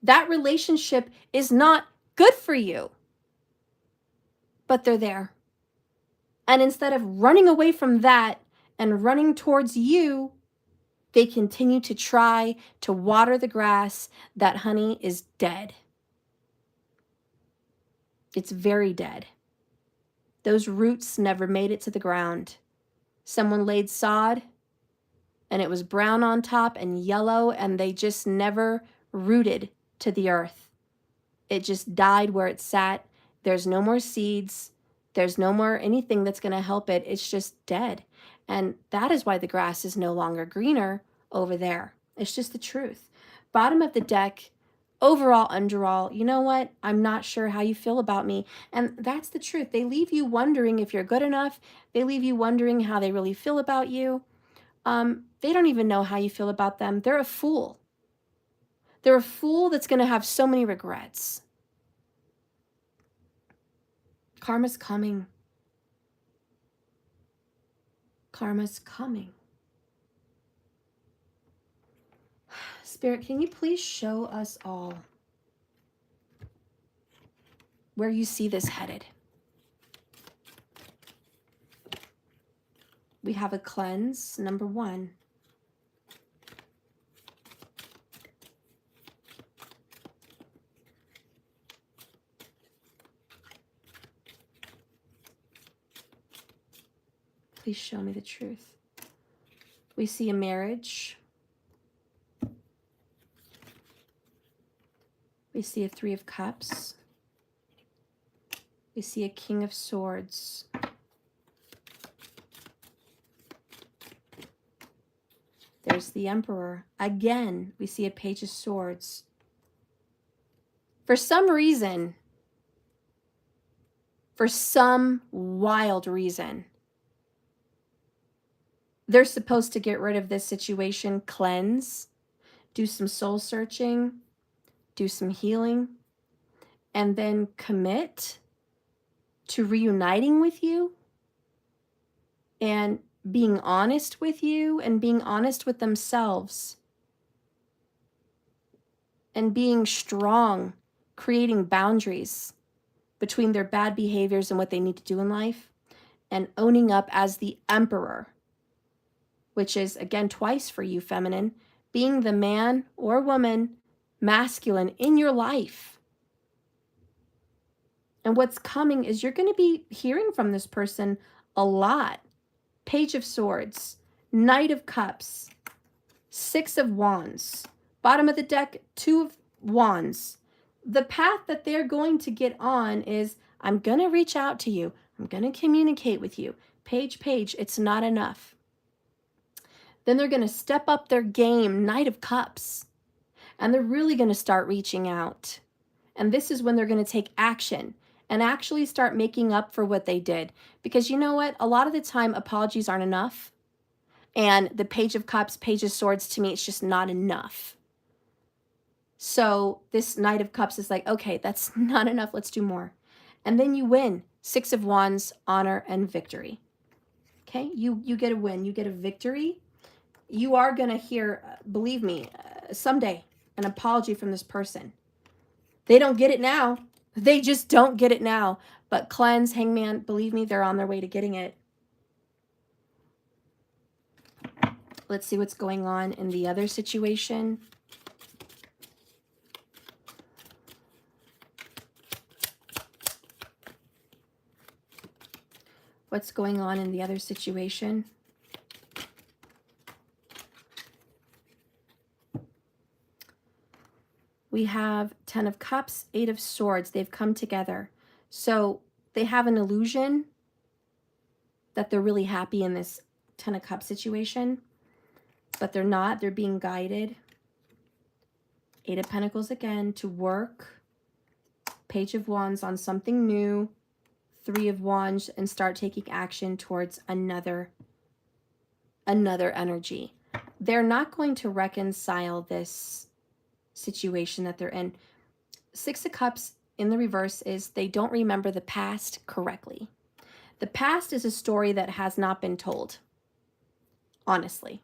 That relationship is not good for you, but they're there. And instead of running away from that and running towards you, they continue to try to water the grass that, honey, is dead. It's very dead. Those roots never made it to the ground. Someone laid sod and it was brown on top and yellow, and they just never rooted to the earth. It just died where it sat. There's no more seeds. There's no more anything that's going to help it. It's just dead. And that is why the grass is no longer greener over there. It's just the truth. Bottom of the deck, overall, underall, you know what? I'm not sure how you feel about me. And that's the truth. They leave you wondering if you're good enough. They leave you wondering how they really feel about you. They don't even know how you feel about them. They're a fool. They're a fool that's going to have so many regrets. Karma's coming. Karma's coming. Spirit, can you please show us all where you see this headed? We have a cleanse, number 1. Please show me the truth. We see a marriage. We see a 3 of Cups. We see a King of Swords. There's the Emperor. Again, we see a Page of Swords. For some reason, for some wild reason, they're supposed to get rid of this situation, cleanse, do some soul searching, do some healing, and then commit to reuniting with you and being honest with you and being honest with themselves and being strong, creating boundaries between their bad behaviors and what they need to do in life, and owning up as the Emperor, which is, again, twice for you, feminine, being the man or woman, masculine in your life. And what's coming is you're going to be hearing from this person a lot. Page of Swords, Knight of Cups, 6 of Wands, bottom of the deck, 2 of Wands. The path that they're going to get on is, I'm going to reach out to you. I'm going to communicate with you. Page, it's not enough. Then they're going to step up their game, Knight of Cups, and they're really going to start reaching out. And this is when they're going to take action and actually start making up for what they did. Because you know what? A lot of the time, apologies aren't enough. And the Page of Cups, Page of Swords, to me, it's just not enough. So this Knight of Cups is like, okay, that's not enough. Let's do more. And then you win. 6 of Wands, honor and victory. Okay, you get a win. You get a victory. You are going to hear, believe me, someday, an apology from this person. They don't get it now. They just don't get it now. But cleanse, Hangman, believe me, they're on their way to getting it. Let's see what's going on in the other situation. What's going on in the other situation? We have 10 of Cups, 8 of Swords. They've come together. So they have an illusion that they're really happy in this 10 of Cups situation, but they're not. They're being guided. 8 of Pentacles again, to work. Page of Wands on something new. 3 of Wands, and start taking action towards another energy. They're not going to reconcile this situation that they're in. 6 of Cups in the reverse is they don't remember the past correctly. The past is a story that has not been told, honestly.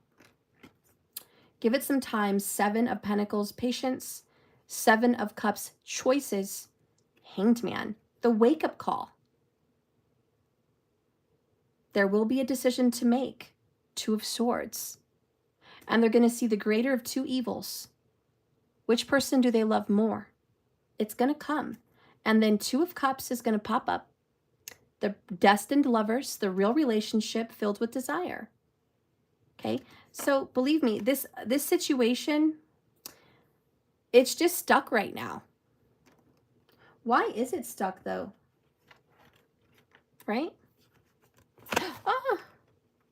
Give it some time. 7 of Pentacles, patience. Seven of Cups, choices. Hanged Man, the wake-up call. There will be a decision to make. Two of Swords. And they're going to see the greater of two evils. Which person do they love more? It's going to come. And then Two of Cups is going to pop up. The destined lovers, the real relationship filled with desire. Okay, so believe me, this situation, it's just stuck right now. Why is it stuck though? Right? Oh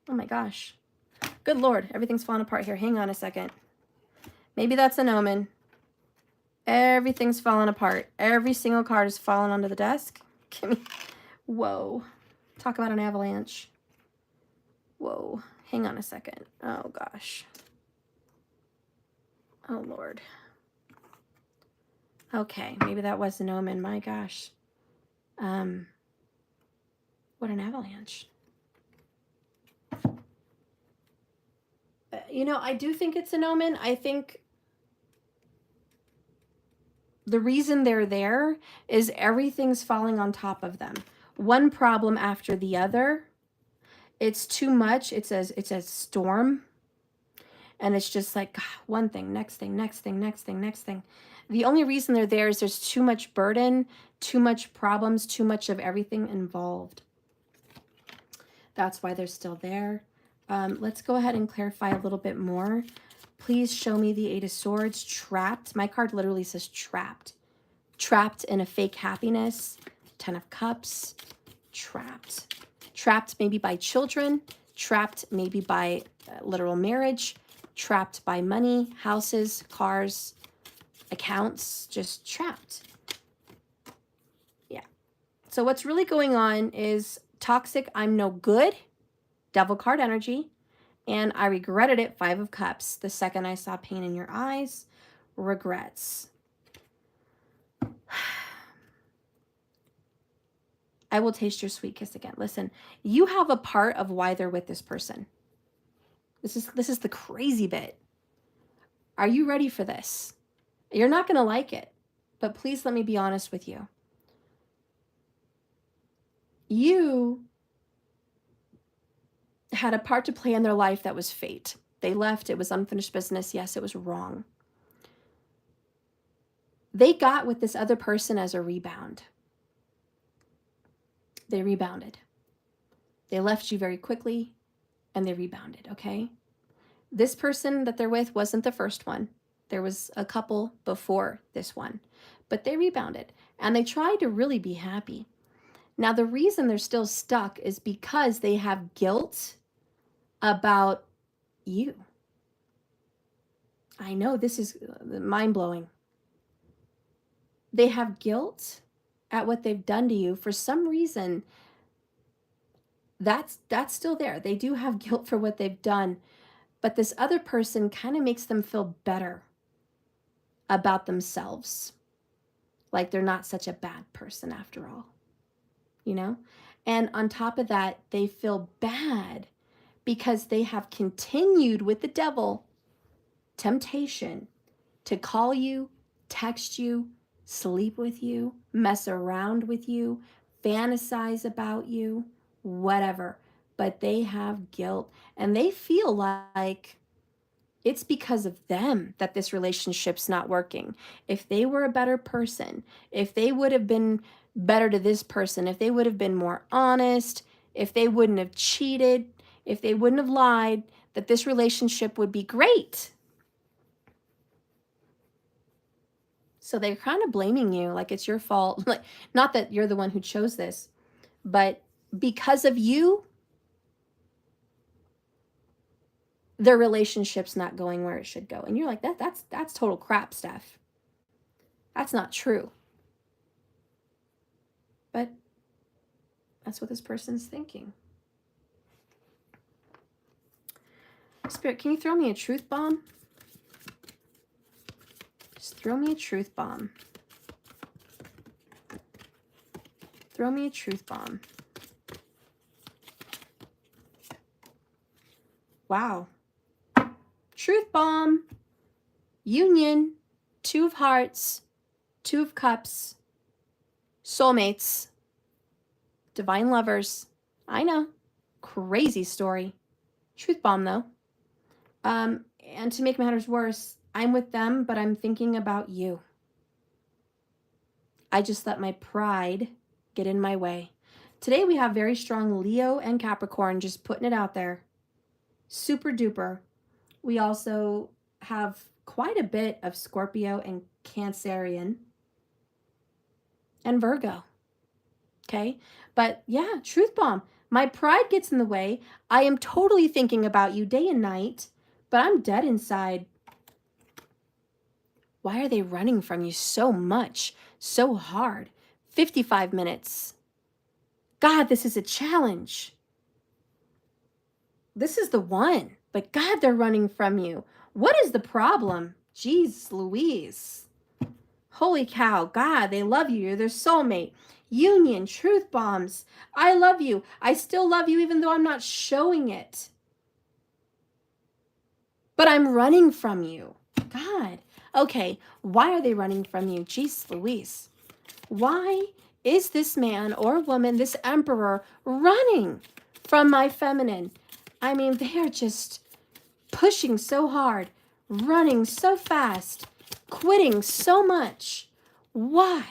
my gosh. Good Lord, everything's falling apart here. Hang on a second. Maybe that's an omen. Everything's falling apart. Every single card is falling onto the desk. Give me... Whoa. Talk about an avalanche. Whoa. Hang on a second. Oh, gosh. Oh, Lord. Okay. Maybe that was an omen. My gosh. What an avalanche. You know, I do think it's an omen. I think the reason they're there is everything's falling on top of them. One problem after the other. It's too much. It's a storm. And it's just like one thing, next thing, next thing, next thing, next thing. The only reason they're there is there's too much burden, too much problems, too much of everything involved. That's why they're still there. Let's go ahead and clarify a little bit more. Please show me the Eight of Swords. Trapped. My card literally says trapped. Trapped in a fake happiness. Ten of Cups. Trapped. Trapped maybe by children. Trapped maybe by literal marriage. Trapped by money, houses, cars, accounts. Just trapped. Yeah. So what's really going on is toxic, I'm no good. Devil card energy. And I regretted it, Five of Cups. The second I saw pain in your eyes, regrets. I will taste your sweet kiss again. Listen, you have a part of why they're with this person. This is the crazy bit. Are you ready for this? You're not going to like it, but please let me be honest with you. You had a part to play in their life that was fate. They left. It was unfinished business. Yes, it was wrong. They got with this other person as a rebound. They rebounded. They left you very quickly and they rebounded, okay? This person that they're with wasn't the first one. There was a couple before this one, but they rebounded and they tried to really be happy. Now, the reason they're still stuck is because they have guilt about you. I know this is mind-blowing. They have guilt at what they've done to you. For some reason, that's still there. They do have guilt for what they've done, but this other person kind of makes them feel better about themselves. Like they're not such a bad person after all, you know? And on top of that, they feel bad because they have continued with the devil temptation to call you, text you, sleep with you, mess around with you, fantasize about you, whatever. But they have guilt and they feel like it's because of them that this relationship's not working. If they were a better person, if they would have been better to this person, if they would have been more honest, if they wouldn't have cheated, if they wouldn't have lied, that this relationship would be great. So they're kind of blaming you like it's your fault. Like, not that you're the one who chose this, but because of you, their relationship's not going where it should go. And you're like, that's total crap, Steph. That's not true. But that's what this person's thinking. Spirit, can you throw me a truth bomb? Just throw me a truth bomb. Throw me a truth bomb. Wow. Truth bomb. Union. Two of Hearts, Two of Cups, soulmates, divine lovers. I know, crazy story. Truth bomb though. And to make matters worse, I'm with them, but I'm thinking about you. I just let my pride get in my way. Today we have very strong Leo and Capricorn, just putting it out there. Super duper. We also have quite a bit of Scorpio and Cancerian and Virgo. Okay? But yeah, truth bomb. My pride gets in the way. I am totally thinking about you day and night, but I'm dead inside. Why are they running from you so much, so hard? 55 minutes. God, this is a challenge. This is the one. But God, they're running from you. What is the problem? Jeez Louise. Holy cow. God, they love you. You're their soulmate. Union, truth bombs. I love you. I still love you even though I'm not showing it. But I'm running from you. God. Okay, why are they running from you? Jeez Louise. Why is this man or woman, this emperor, running from my feminine? I mean, they are just pushing so hard, running so fast, quitting so much. Why?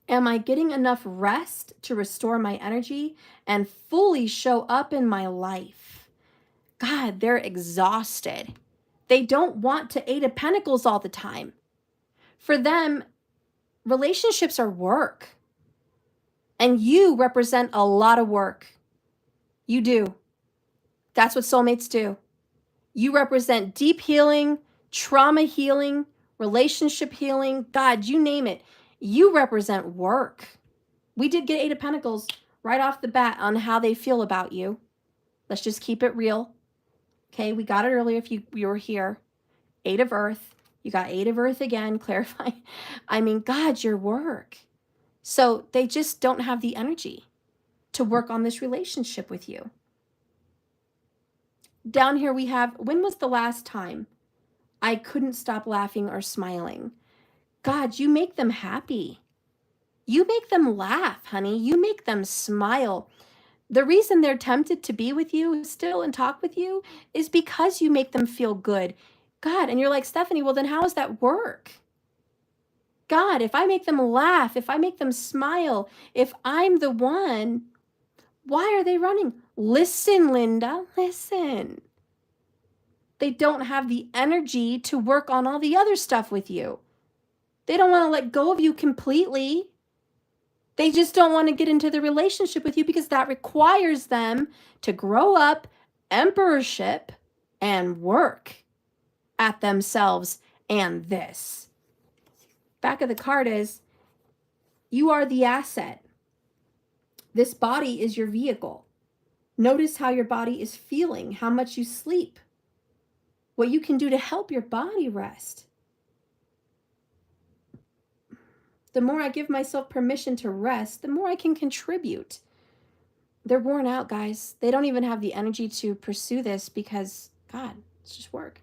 Am I getting enough rest to restore my energy and fully show up in my life? God, they're exhausted. They don't want to Eight of Pentacles all the time. For them, relationships are work. And you represent a lot of work. You do. That's what soulmates do. You represent deep healing, trauma healing, relationship healing. God, you name it. You represent work. We did get Eight of Pentacles right off the bat on how they feel about you. Let's just keep it real. Okay, we got it earlier if you were here. Eight of Earth. You got Eight of Earth again, clarifying. I mean, God, your work. So they just don't have the energy to work on this relationship with you. Down here we have, when was the last time I couldn't stop laughing or smiling? God, you make them happy. You make them laugh, honey. You make them smile. The reason they're tempted to be with you still and talk with you is because you make them feel good. God, and you're like, Stephanie, well, then how does that work? God, if I make them laugh, if I make them smile, if I'm the one, why are they running? Listen, Linda, listen. They don't have the energy to work on all the other stuff with you. They don't want to let go of you completely. They just don't want to get into the relationship with you because that requires them to grow up, emperorship, and work at themselves and this. Back of the card is, you are the asset. This body is your vehicle. Notice how your body is feeling, how much you sleep, what you can do to help your body rest. The more I give myself permission to rest, the more I can contribute. They're worn out, guys. They don't even have the energy to pursue this because, God, it's just work.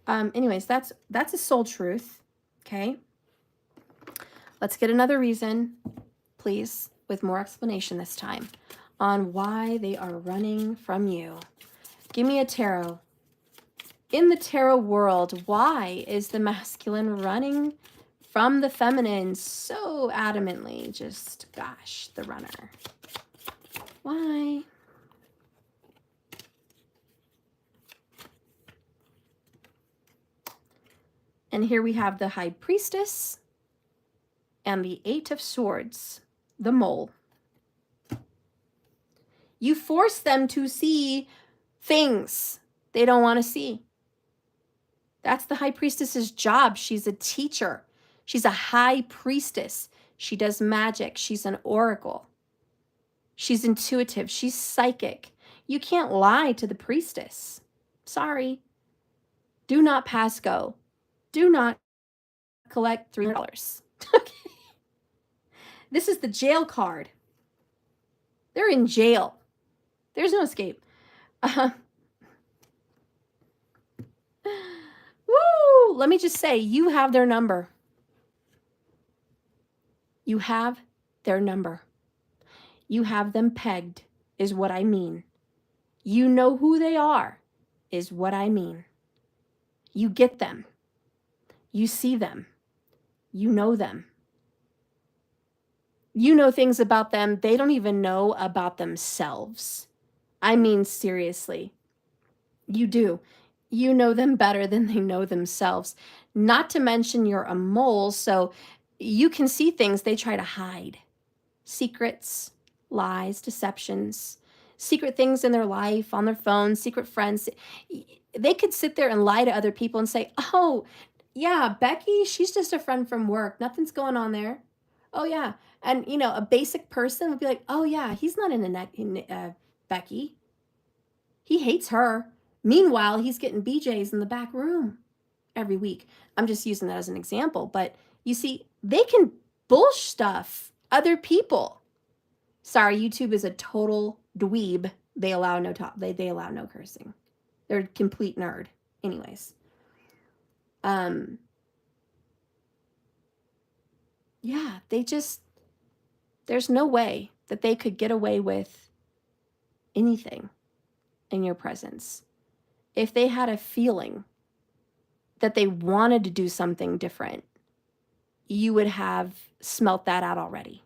Anyways, that's a soul truth, okay? Let's get another reason, please, with more explanation this time on why they are running from you. Give me a tarot. In the tarot world, why is the masculine running from the feminine so adamantly? Just, gosh, the runner. Why? And here we have the High Priestess and the Eight of Swords, the mole. You force them to see things they don't want to see. That's the High Priestess's job. She's a teacher. She's a High Priestess. She does magic. She's an oracle. She's intuitive. She's psychic. You can't lie to the priestess. Sorry. Do not pass go. Do not collect $300. Okay. This is the jail card. They're in jail. There's no escape. you, let me just say, you have their number. You have their number. You have them pegged, is what I mean. You know who they are, is what I mean. You get them. You see them. You know them. You know things about them they don't even know about themselves. I mean, seriously. You do. You know them better than they know themselves. Not to mention you're a mole, so you can see things they try to hide. Secrets, lies, deceptions, secret things in their life, on their phone, secret friends. They could sit there and lie to other people and say, oh, yeah, Becky, she's just a friend from work. Nothing's going on there. Oh, yeah. And, you know, a basic person would be like, oh, yeah, he's not in Becky. He hates her. Meanwhile, he's getting BJ's in the back room every week. I'm just using that as an example. But you see, they can bullsh stuff other people. Sorry, YouTube is a total dweeb. They allow no talk. They allow no cursing. They're a complete nerd. Anyways. Yeah, there's no way that they could get away with anything in your presence. If they had a feeling that they wanted to do something different, you would have smelt that out already.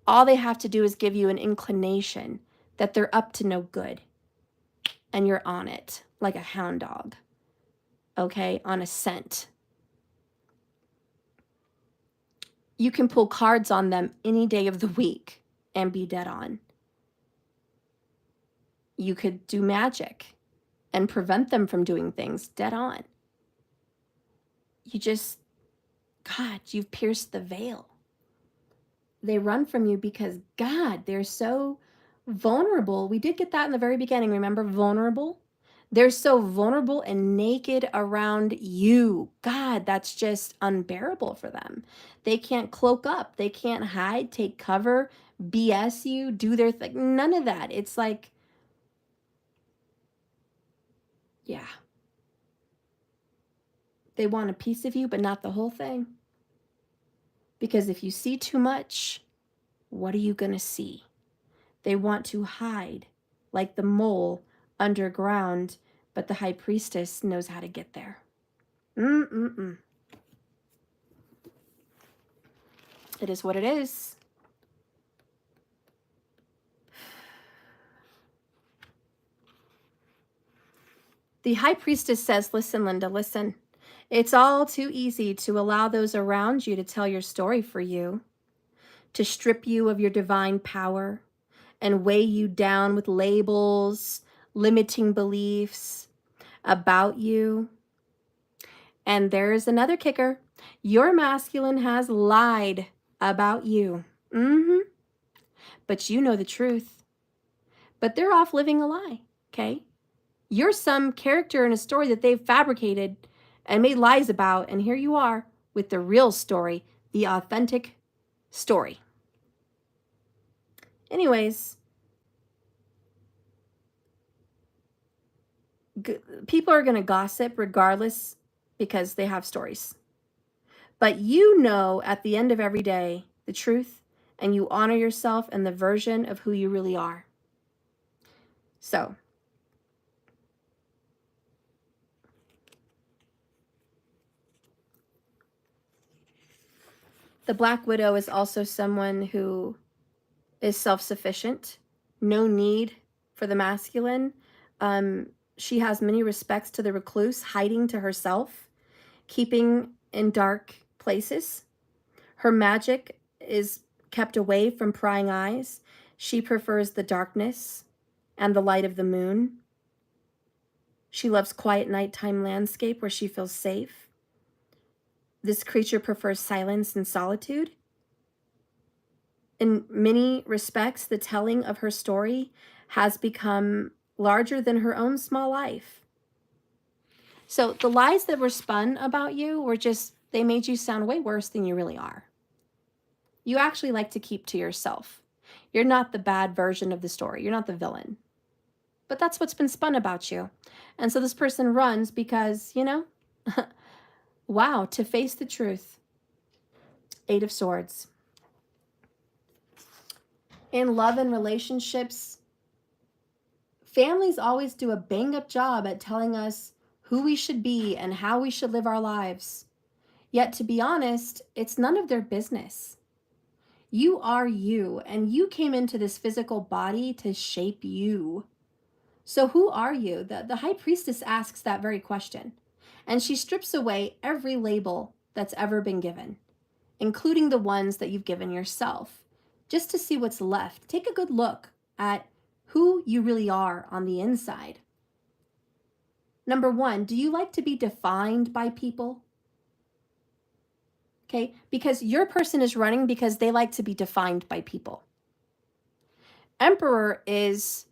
All they have to do is give you an inclination that they're up to no good. And you're on it like a hound dog. Okay, on a scent. You can pull cards on them any day of the week and be dead on. You could do magic and prevent them from doing things dead on. You just, God, you've pierced the veil. They run from you because, God, they're so vulnerable. We did get that in the very beginning. Remember, vulnerable? They're so vulnerable and naked around you. God, that's just unbearable for them. They can't cloak up. They can't hide, take cover, BS you, do their thing. None of that. It's like, yeah. They want a piece of you, but not the whole thing. Because if you see too much, what are you going to see? They want to hide like the mole underground, but the high priestess knows how to get there. It is what it is. The high priestess says, listen, Linda, listen. It's all too easy to allow those around you to tell your story for you, to strip you of your divine power and weigh you down with labels, limiting beliefs about you. And there's another kicker. Your masculine has lied about you. But you know the truth. But they're off living a lie, okay? You're some character in a story that they've fabricated and made lies about, and here you are with the real story, the authentic story. Anyways, people are going to gossip regardless because they have stories. But you know at the end of every day the truth, and you honor yourself and the version of who you really are. So, the Black Widow is also someone who is self-sufficient, no need for the masculine. She has many respects to the recluse, hiding to herself, keeping in dark places. Her magic is kept away from prying eyes. She prefers the darkness and the light of the moon. She loves quiet nighttime landscape where she feels safe. This creature prefers silence and solitude. In many respects, the telling of her story has become larger than her own small life. So the lies that were spun about you were just, they made you sound way worse than you really are. You actually like to keep to yourself. You're not the bad version of the story. You're not the villain. But that's what's been spun about you. And so this person runs because, wow, to face the truth. 8 of Swords. In love and relationships, families always do a bang-up job at telling us who we should be and how we should live our lives. Yet, to be honest, it's none of their business. You are you, and you came into this physical body to shape you. So who are you? The High Priestess asks that very question, and she strips away every label that's ever been given, including the ones that you've given yourself, just to see what's left. Take a good look at who you really are on the inside. Number 1, do you like to be defined by people? Okay, because your person is running because they like to be defined by people. Emperor is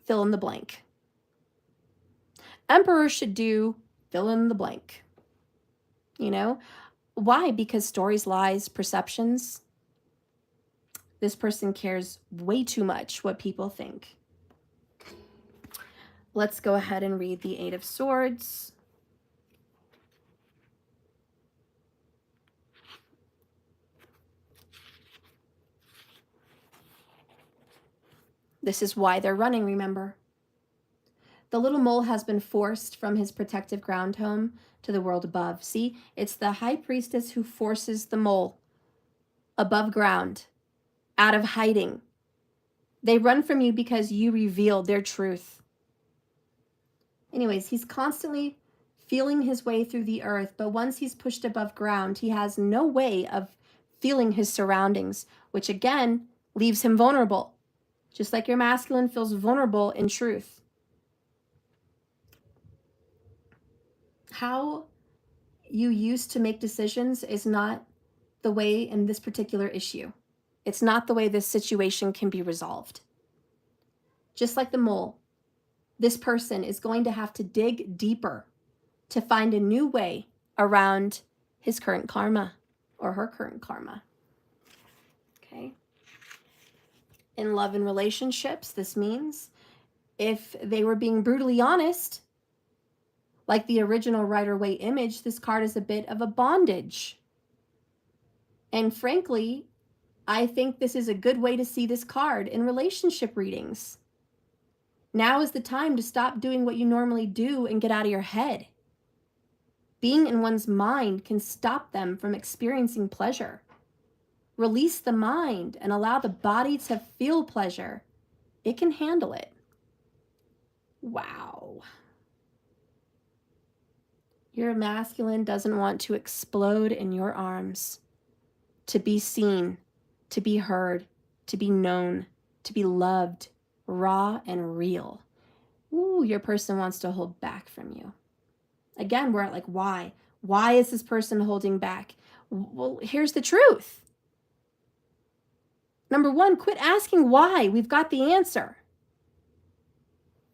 fill in the blank. Emperor should do fill in the blank. Why? Because stories, lies, perceptions. This person cares way too much what people think. Let's go ahead and read the 8 of Swords. This is why they're running, remember. The little mole has been forced from his protective ground home to the world above. See, it's the High Priestess who forces the mole above ground, out of hiding. They run from you because you revealed their truth. Anyways, he's constantly feeling his way through the earth, but once he's pushed above ground, he has no way of feeling his surroundings, which again leaves him vulnerable, just like your masculine feels vulnerable in truth. How you used to make decisions is not the way in this particular issue. It's not the way this situation can be resolved. Just like the mole, this person is going to have to dig deeper to find a new way around his current karma or her current karma. Okay. In love and relationships, this means if they were being brutally honest, like the original Rider-Waite image, this card is a bit of a bondage. And frankly, I think this is a good way to see this card in relationship readings. Now is the time to stop doing what you normally do and get out of your head. Being in one's mind can stop them from experiencing pleasure. Release the mind and allow the body to feel pleasure. It can handle it. Wow. Your masculine doesn't want to explode in your arms, to be seen, to be heard, to be known, to be loved, raw and real. Ooh, your person wants to hold back from you. Again, we're at like, why? Why is this person holding back? Well, here's the truth. Number 1, quit asking why. We've got the answer.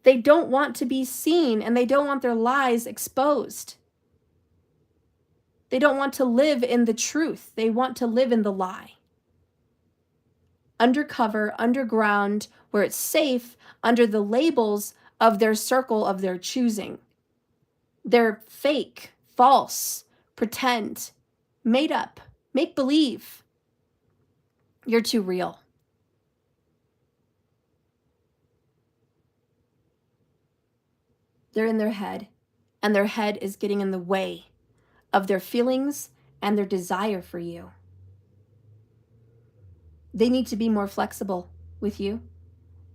They don't want to be seen and they don't want their lies exposed. They don't want to live in the truth. They want to live in the lie. Undercover, underground, where it's safe, under the labels of their circle of their choosing. They're fake, false, pretend, made up, make believe. You're too real. They're in their head, and their head is getting in the way of their feelings and their desire for you. They need to be more flexible with you.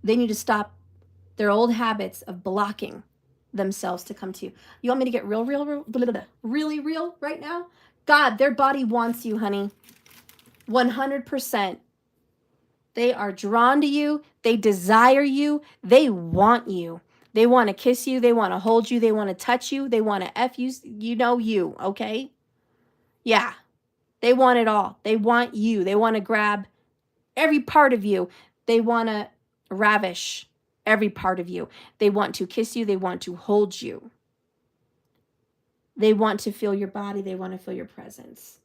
They need to stop their old habits of blocking themselves to come to you. You want me to get really real right now? God, their body wants you, honey. 100%. They are drawn to you. They desire you. They want you. They want to kiss you. They want to hold you. They want to touch you. They want to F you. You, okay? Yeah. They want it all. They want you. They want to grab every part of you. They want to ravish every part of you. They want to kiss you. They want to hold you. They want to feel your body. They want to feel your presence.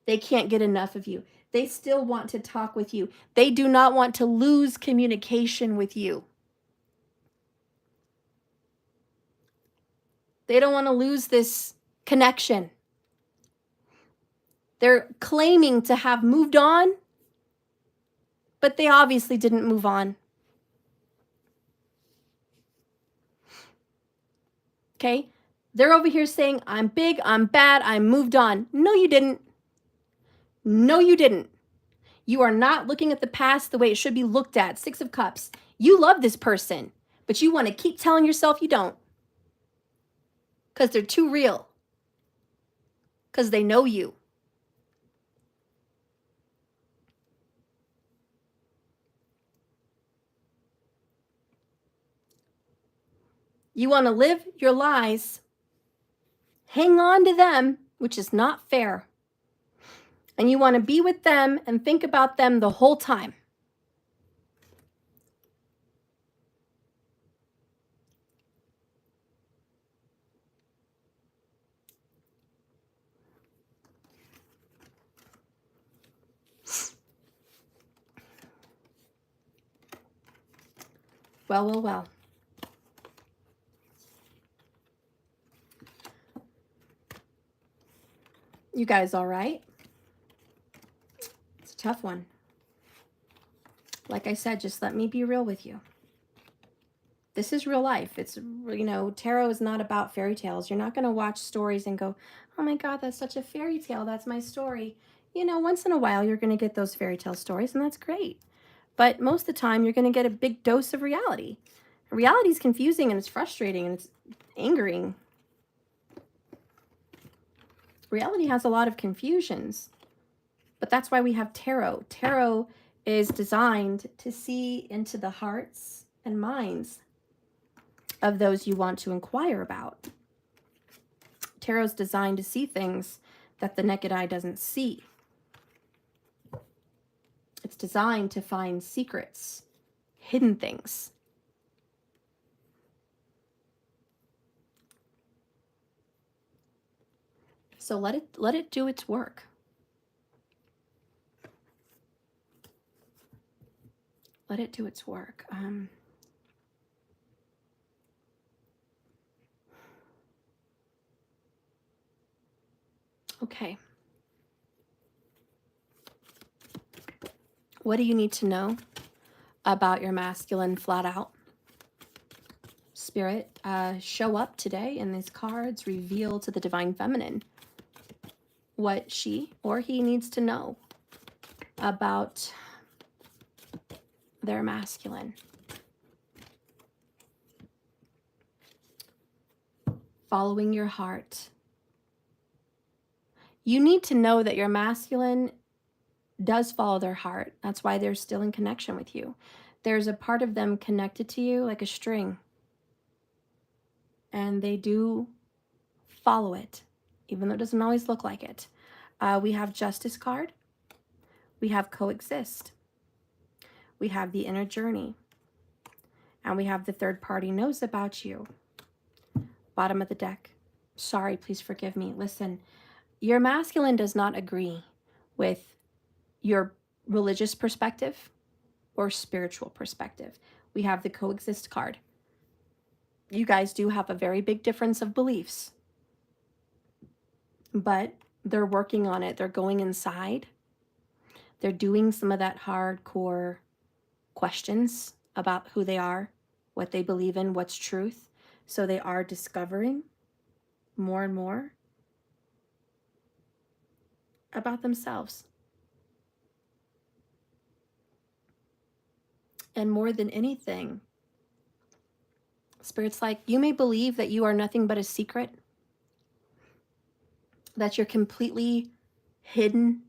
They can't get enough of you. They still want to talk with you. They do not want to lose communication with you. They don't want to lose this connection. They're claiming to have moved on, but they obviously didn't move on. Okay? They're over here saying, I'm big, I'm bad, I moved on. No, you didn't. No, you didn't. You are not looking at the past the way it should be looked at. Six of Cups. You love this person, but you want to keep telling yourself you don't. Because they're too real. Because they know you. You want to live your lies. Hang on to them, which is not fair. And you want to be with them and think about them the whole time. Well, well, well. You guys all right? It's a tough one. Like I said, just let me be real with you. This is real life. It's, you know, tarot is not about fairy tales. You're not going to watch stories and go, oh my God, that's such a fairy tale. That's my story. You know, once in a while, you're going to get those fairy tale stories, and that's great. But most of the time, you're going to get a big dose of reality. Reality is confusing, and it's frustrating, and it's angering. Reality has a lot of confusions, but that's why we have tarot. Tarot is designed to see into the hearts and minds of those you want to inquire about. Tarot is designed to see things that the naked eye doesn't see. It's designed to find secrets, hidden things. So let it do its work. Let it do its work. Okay. What do you need to know about your masculine flat out? Spirit, show up today in these cards, reveal to the divine feminine what she or he needs to know about their masculine. Following your heart. You need to know that your masculine does follow their heart. That's why they're still in connection with you. There's a part of them connected to you like a string. And they do follow it, even though it doesn't always look like it. We have Justice card. We have Coexist. We have the Inner Journey. And we have the third party knows about you. Bottom of the deck. Sorry, please forgive me. Listen, your masculine does not agree with your religious perspective or spiritual perspective. We have the Coexist card. You guys do have a very big difference of beliefs, but they're working on it. They're going inside. They're doing some of that hardcore questions about who they are, what they believe in, what's truth. So they are discovering more and more about themselves. And more than anything, Spirit's like, you may believe that you are nothing but a secret, that you're completely hidden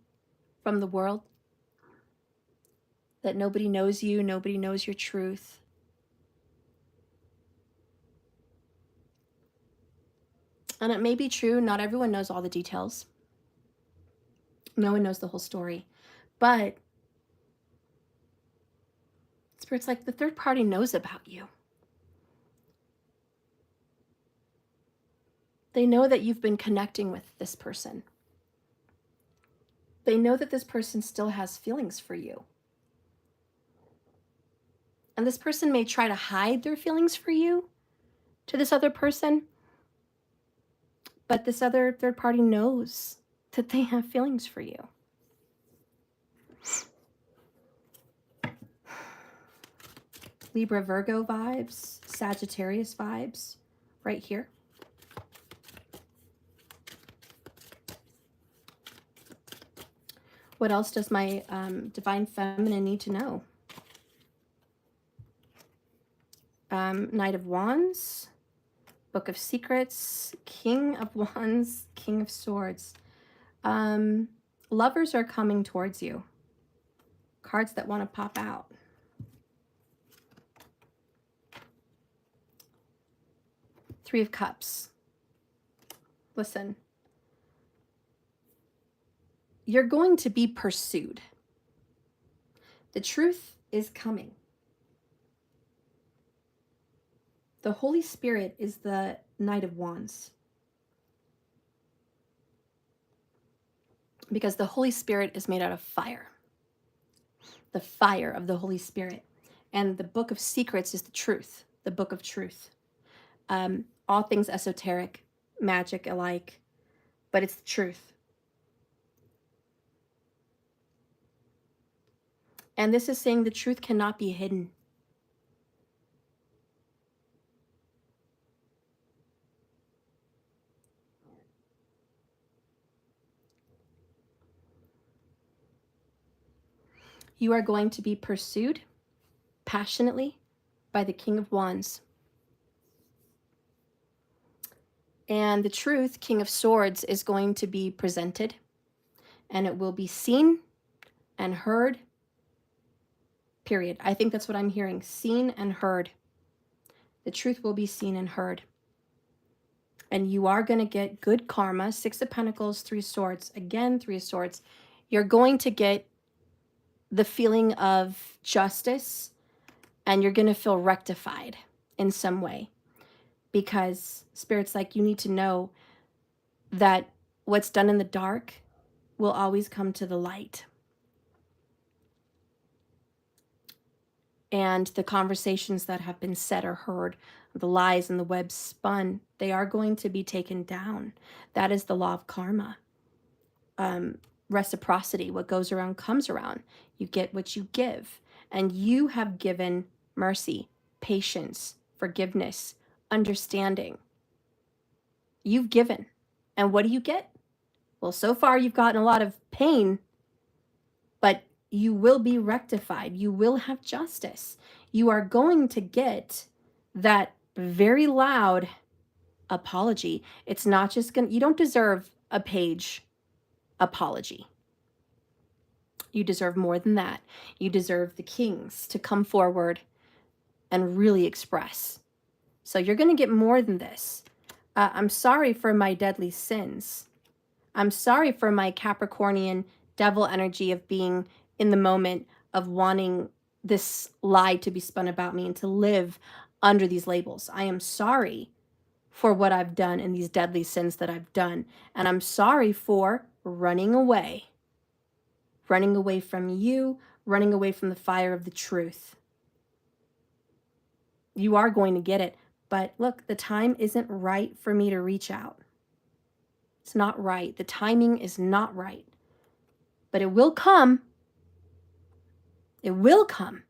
from the world, that nobody knows you, nobody knows your truth. And it may be true, not everyone knows all the details. No one knows the whole story. But Spirit's like, the third party knows about you. They know that you've been connecting with this person. They know that this person still has feelings for you. And this person may try to hide their feelings for you to this other person, But this other third party knows that they have feelings for you. Libra, Virgo vibes, Sagittarius vibes, right here. What else does my divine feminine need to know? Knight of Wands, Book of Secrets, King of Wands, King of Swords. Lovers are coming towards you. Cards that want to pop out. Three of Cups. Listen. You're going to be pursued. The truth is coming. The Holy Spirit is the Knight of Wands. Because the Holy Spirit is made out of fire. The fire of the Holy Spirit. And the Book of Secrets is the truth. The Book of Truth. All things esoteric, magic alike, but it's the truth. And this is saying the truth cannot be hidden. You are going to be pursued passionately by the King of Wands. And the truth, King of Swords, is going to be presented. And it will be seen and heard. Period. I think that's what I'm hearing. Seen and heard. The truth will be seen and heard. And you are going to get good karma. 6 of Pentacles, 3 of Swords. Again, 3 of Swords. You're going to get the feeling of justice. And you're going to feel rectified in some way. Because Spirit's like, you need to know that what's done in the dark will always come to the light. And the conversations that have been said or heard, the lies and the webs spun, they are going to be taken down. That is the law of karma. Reciprocity, what goes around comes around. You get what you give. And you have given mercy, patience, forgiveness, understanding. You've given. And what do you get? Well, so far you've gotten a lot of pain, but you will be rectified. You will have justice. You are going to get that very loud apology. It's not just going to, you don't deserve a page apology. You deserve more than that. You deserve the kings to come forward and really express. So you're going to get more than this. I'm sorry for my deadly sins. I'm sorry for my Capricornian devil energy of being in the moment of wanting this lie to be spun about me and to live under these labels. I am sorry for what I've done and these deadly sins that I've done. And I'm sorry for running away from you, running away from the fire of the truth. You are going to get it. But look, the time isn't right for me to reach out. It's not right. The timing is not right. But it will come. It will come.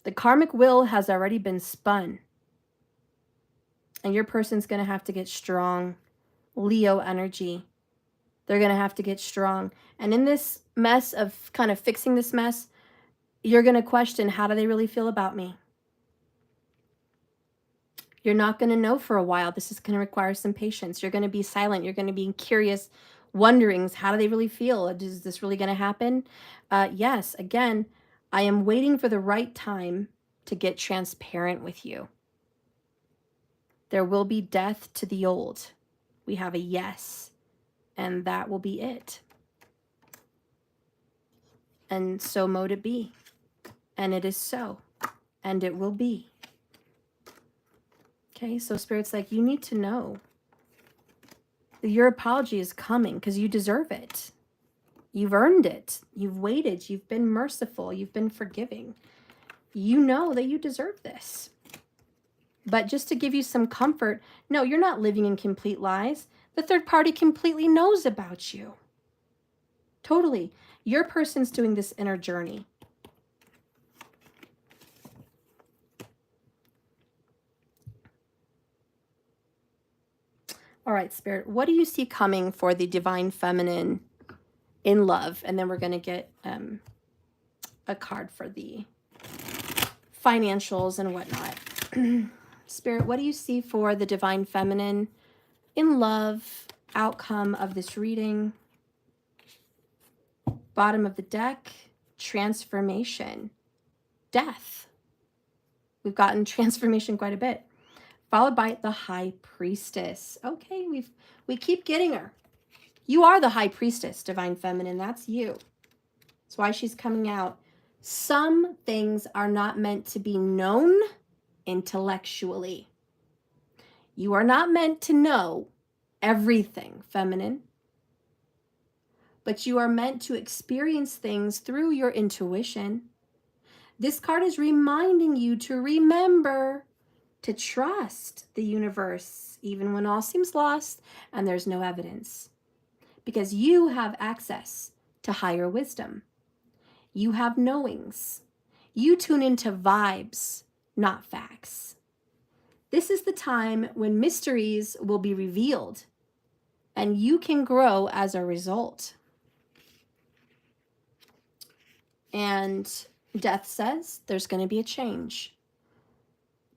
The karmic wheel has already been spun. And your person's going to have to get strong. Leo energy. They're going to have to get strong. And in this mess of kind of fixing this mess, you're going to question, how do they really feel about me? You're not going to know for a while. This is going to require some patience. You're going to be silent. You're going to be curious, wonderings, how do they really feel? Is this really going to happen? Yes, again, I am waiting for the right time to get transparent with you. There will be death to the old. We have a yes, and that will be it. And so mote it be. And it is so. And it will be. Okay, so Spirit's like, you need to know that your apology is coming because you deserve it. You've earned it. You've waited. You've been merciful. You've been forgiving. You know that you deserve this. But just to give you some comfort, no, you're not living in complete lies. The third party completely knows about you. Totally. Your person's doing this inner journey. All right, Spirit, what do you see coming for the divine feminine in love? And then we're going to get a card for the financials and whatnot. Spirit, what do you see for the divine feminine in love, outcome of this reading? Bottom of the deck, transformation, death. We've gotten transformation quite a bit. Followed by the High Priestess. Okay, we keep getting her. You are the High Priestess, divine feminine. That's you. That's why she's coming out. Some things are not meant to be known intellectually. You are not meant to know everything, feminine. But you are meant to experience things through your intuition. This card is reminding you to remember to trust the universe, even when all seems lost and there's no evidence. Because you have access to higher wisdom. You have knowings. You tune into vibes, not facts. This is the time when mysteries will be revealed and you can grow as a result. And Death says there's going to be a change.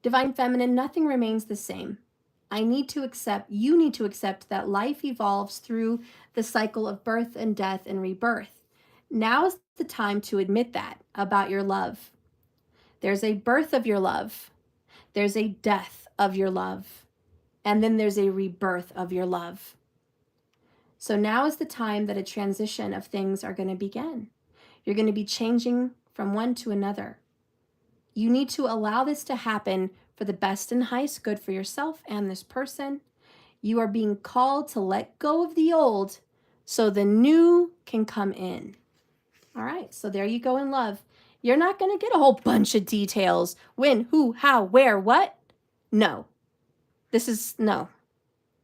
Divine feminine, nothing remains the same. You need to accept that life evolves through the cycle of birth and death and rebirth. Now is the time to admit that about your love. There's a birth of your love. There's a death of your love. And then there's a rebirth of your love. So now is the time that a transition of things are going to begin. You're going to be changing from one to another. You need to allow this to happen for the best and highest good for yourself and this person. You are being called to let go of the old so the new can come in. All right, so there you go in love. You're not going to get a whole bunch of details. When, who, how, where, what? No. No.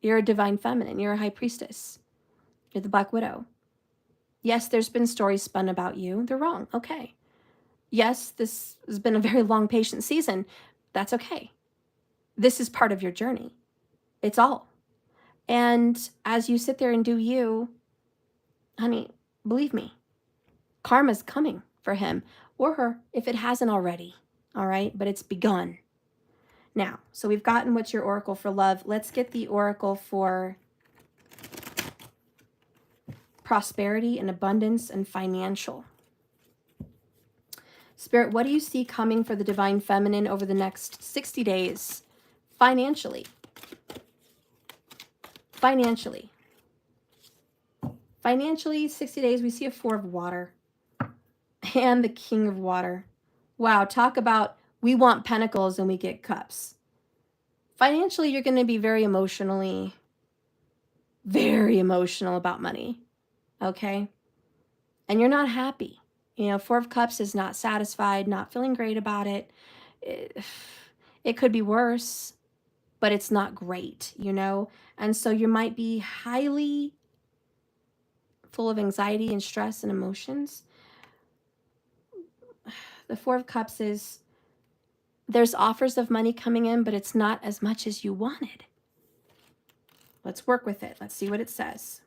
You're a divine feminine. You're a high priestess. You're the Black Widow. Yes, there's been stories spun about you. They're wrong. Okay. Yes, this has been a very long, patient season. That's okay. This is part of your journey. It's all. And as you sit there and do you, honey, believe me, karma's coming for him or her if it hasn't already. All right, but it's begun. Now, so we've gotten what's your oracle for love. Let's get the oracle for prosperity and abundance and financial. Spirit, what do you see coming for the divine feminine over the next 60 days financially? Financially, 60 days, we see a 4 of water and the King of water. Wow, talk about we want pentacles and we get cups. Financially, you're going to be very emotional about money, okay? And you're not happy. You know, 4 of cups is not satisfied, not feeling great about it. It could be worse, but it's not great, you know? And so you might be highly full of anxiety and stress and emotions. The 4 of Cups is there's offers of money coming in, but it's not as much as you wanted. Let's work with it. Let's see what it says.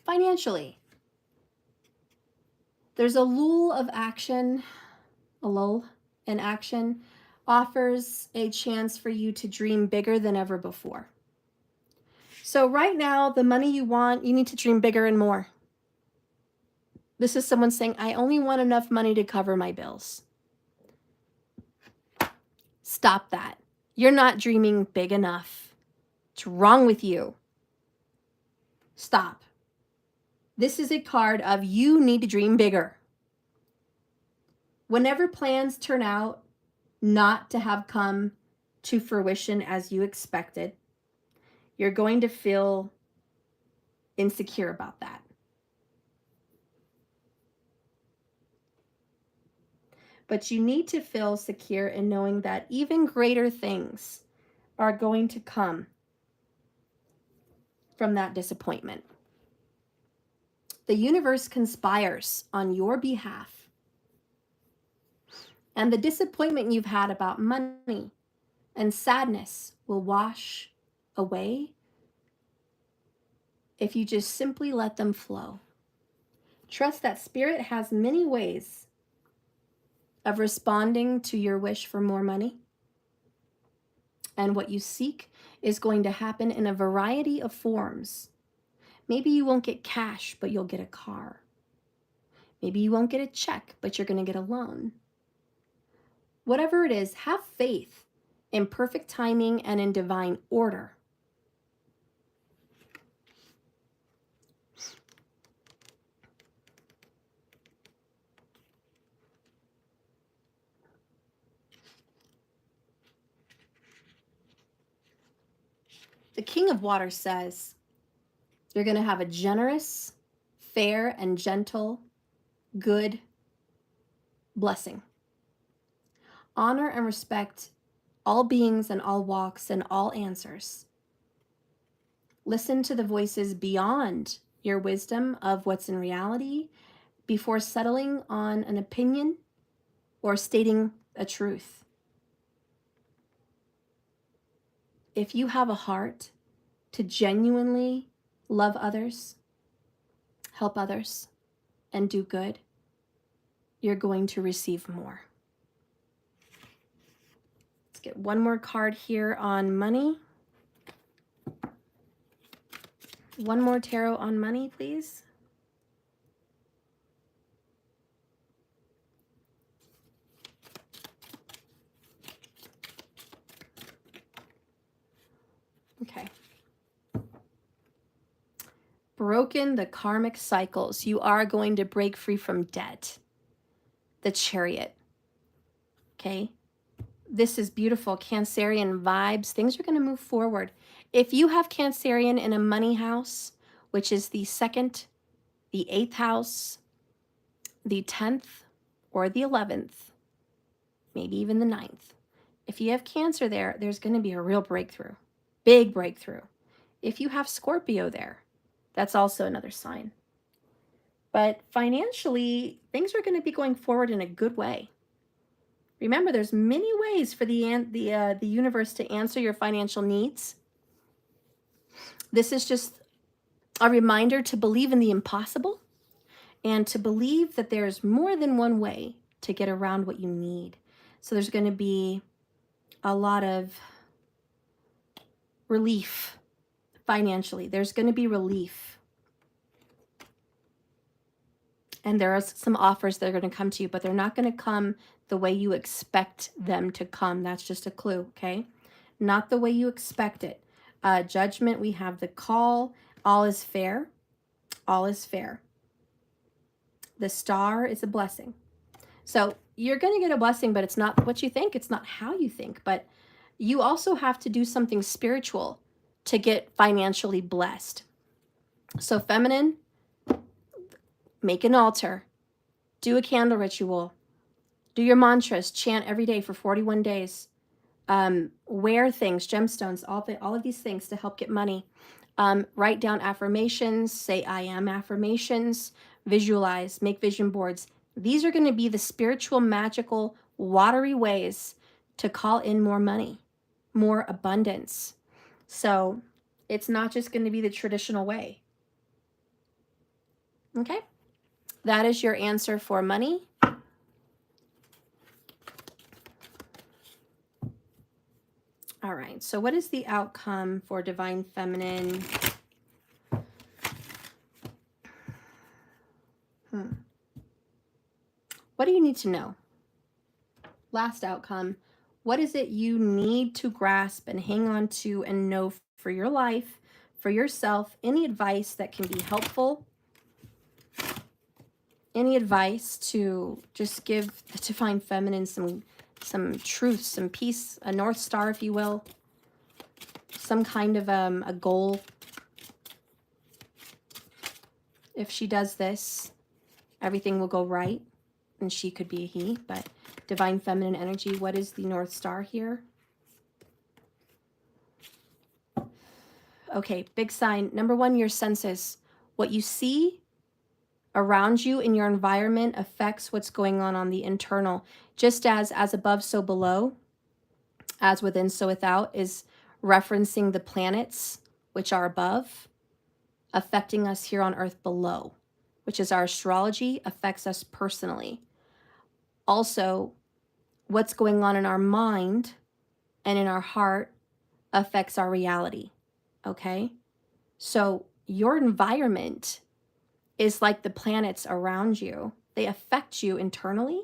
Financially, there's a lull in action offers a chance for you to dream bigger than ever before. So right now, the money you want, you need to dream bigger and more. This is someone saying, I only want enough money to cover my bills. Stop that. You're not dreaming big enough. What's wrong with you? Stop. This is a card of you need to dream bigger. Whenever plans turn out not to have come to fruition as you expected, you're going to feel insecure about that. But you need to feel secure in knowing that even greater things are going to come from that disappointment. The universe conspires on your behalf. And the disappointment you've had about money and sadness will wash away if you just simply let them flow. Trust that Spirit has many ways of responding to your wish for more money. And what you seek is going to happen in a variety of forms. Maybe you won't get cash, but you'll get a car. Maybe you won't get a check, but you're going to get a loan. Whatever it is, have faith in perfect timing and in divine order. The King of Water says, you're going to have a generous, fair, and gentle, good blessing. Honor and respect all beings and all walks and all answers. Listen to the voices beyond your wisdom of what's in reality before settling on an opinion or stating a truth. If you have a heart to genuinely love others, help others, and do good, you're going to receive more. Let's get one more card here on money. One more tarot on money, please. Okay. Broken the karmic cycles. You are going to break free from debt. The Chariot. Okay. This is beautiful. Cancerian vibes. Things are going to move forward. If you have Cancerian in a money house, which is the 2nd, the 8th house, the 10th, or the 11th, maybe even the 9th. If you have Cancer there, there's going to be a real breakthrough. Big breakthrough. If you have Scorpio there, that's also another sign. But financially, things are going to be going forward in a good way. Remember, there's many ways for the universe to answer your financial needs. This is just a reminder to believe in the impossible and to believe that there's more than one way to get around what you need. So there's going to be a lot of relief financially. There's going to be relief. And there are some offers that are going to come to you, but they're not going to come the way you expect them to come. That's just a clue, okay? Not the way you expect it. Judgment, we have the call. All is fair. All is fair. The Star is a blessing. So you're going to get a blessing, but it's not what you think. It's not how you think. But you also have to do something spiritual to get financially blessed. So feminine, make an altar. Do a candle ritual. Do your mantras. Chant every day for 41 days. Wear things, gemstones, all of these things to help get money. Write down affirmations. Say I am affirmations. Visualize. Make vision boards. These are going to be the spiritual, magical, watery ways to call in more money, more abundance. So it's not just going to be the traditional way. Okay? That is your answer for money. All right, so what is the outcome for Divine Feminine? What do you need to know? Last outcome, what is it you need to grasp and hang on to and know for your life, for yourself? Any advice that can be helpful? Any advice to just give the Divine Feminine some truth, some peace, a North Star, if you will, some kind of a goal. If she does this, everything will go right, and she could be a he, but Divine Feminine energy, what is the North Star here? Okay, big sign. Number one, your senses. What you see around you in your environment affects what's going on the internal. Just as above, so below, as within, so without, is referencing the planets, which are above, affecting us here on Earth below, which is our astrology, affects us personally. Also, what's going on in our mind and in our heart affects our reality, okay? So your environment is like the planets around you. They affect you internally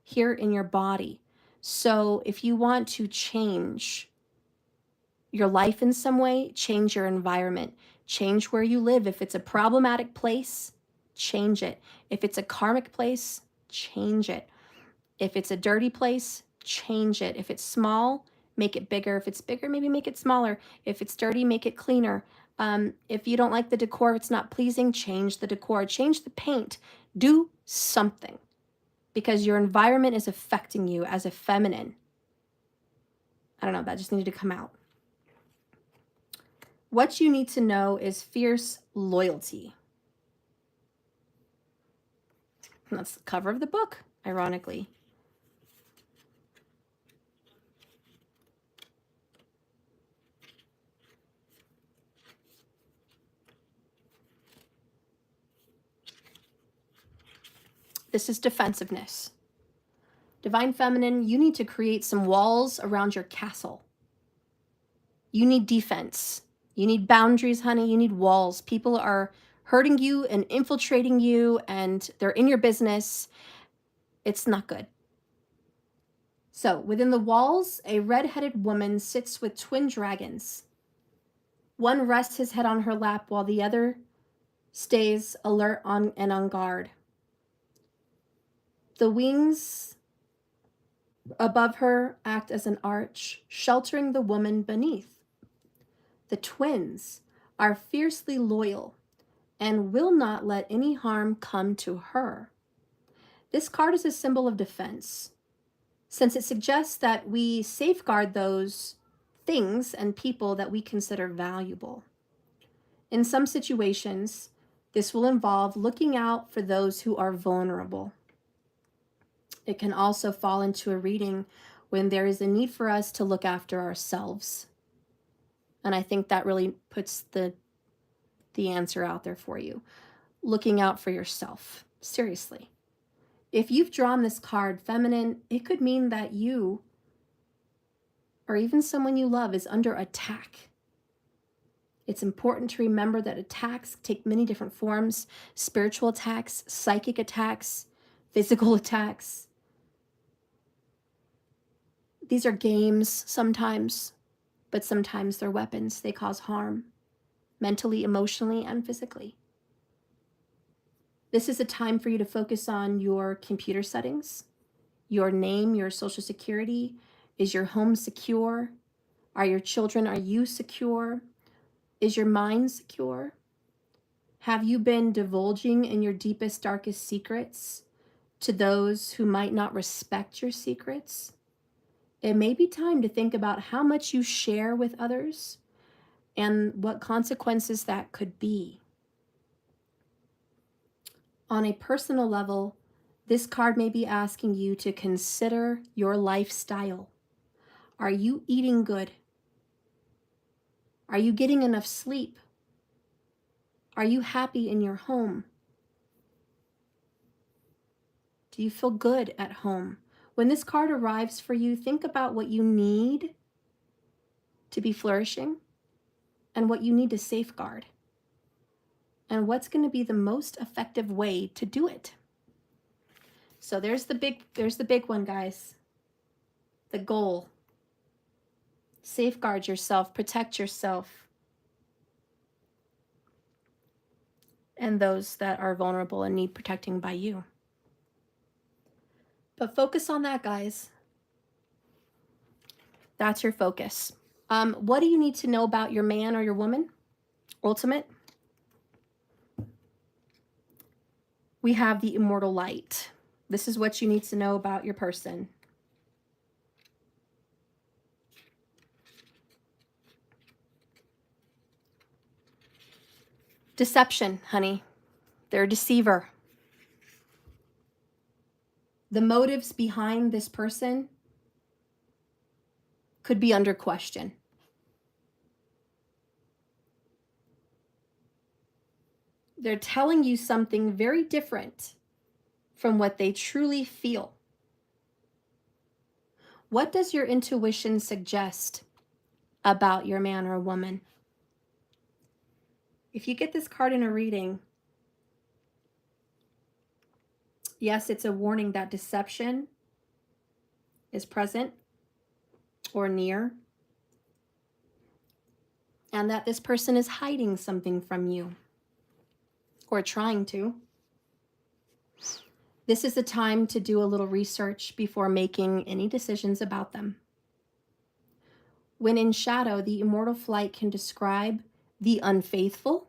here in your body. So if you want to change your life in some way, change your environment, change where you live. If it's a problematic place, change it. If it's a karmic place, change it. If it's a dirty place, change it. If it's small, make it bigger. If it's bigger, maybe make it smaller. If it's dirty, make it cleaner. If you don't like the decor, if it's not pleasing, change the decor, change the paint, do something, because your environment is affecting you as a feminine. I don't know, that just needed to come out. What you need to know is fierce loyalty. And that's the cover of the book, ironically. This is defensiveness. Divine Feminine, you need to create some walls around your castle. You need defense. You need boundaries, honey. You need walls. People are hurting you and infiltrating you, and they're in your business. It's not good. So within the walls, a red-headed woman sits with twin dragons. One rests his head on her lap while the other stays alert and on guard. The wings above her act as an arch, sheltering the woman beneath. The twins are fiercely loyal and will not let any harm come to her. This card is a symbol of defense, since it suggests that we safeguard those things and people that we consider valuable. In some situations, this will involve looking out for those who are vulnerable. It can also fall into a reading when there is a need for us to look after ourselves. And I think that really puts the answer out there for you. Looking out for yourself. Seriously. If you've drawn this card, feminine, it could mean that you, or even someone you love, is under attack. It's important to remember that attacks take many different forms: spiritual attacks, psychic attacks, physical attacks. These are games sometimes, but sometimes they're weapons. They cause harm, mentally, emotionally, and physically. This is a time for you to focus on your computer settings, your name, your social security. Is your home secure? Are your children, are you secure? Is your mind secure? Have you been divulging in your deepest, darkest secrets to those who might not respect your secrets? It may be time to think about how much you share with others and what consequences that could be. On a personal level, this card may be asking you to consider your lifestyle. Are you eating good? Are you getting enough sleep? Are you happy in your home? Do you feel good at home? When this card arrives for you, think about what you need to be flourishing and what you need to safeguard, and what's going to be the most effective way to do it. So there's the big one, guys. The goal. Safeguard yourself, protect yourself, and those that are vulnerable and need protecting by you. But focus on that, guys. That's your focus. What do you need to know about your man or your woman? Ultimate. We have the immortal light. This is what you need to know about your person. Deception, honey. They're a deceiver. The motives behind this person could be under question. They're telling you something very different from what they truly feel. What does your intuition suggest about your man or woman? If you get this card in a reading, yes, it's a warning that deception is present or near, and that this person is hiding something from you or trying to. This is a time to do a little research before making any decisions about them. When in shadow, the immortal flight can describe the unfaithful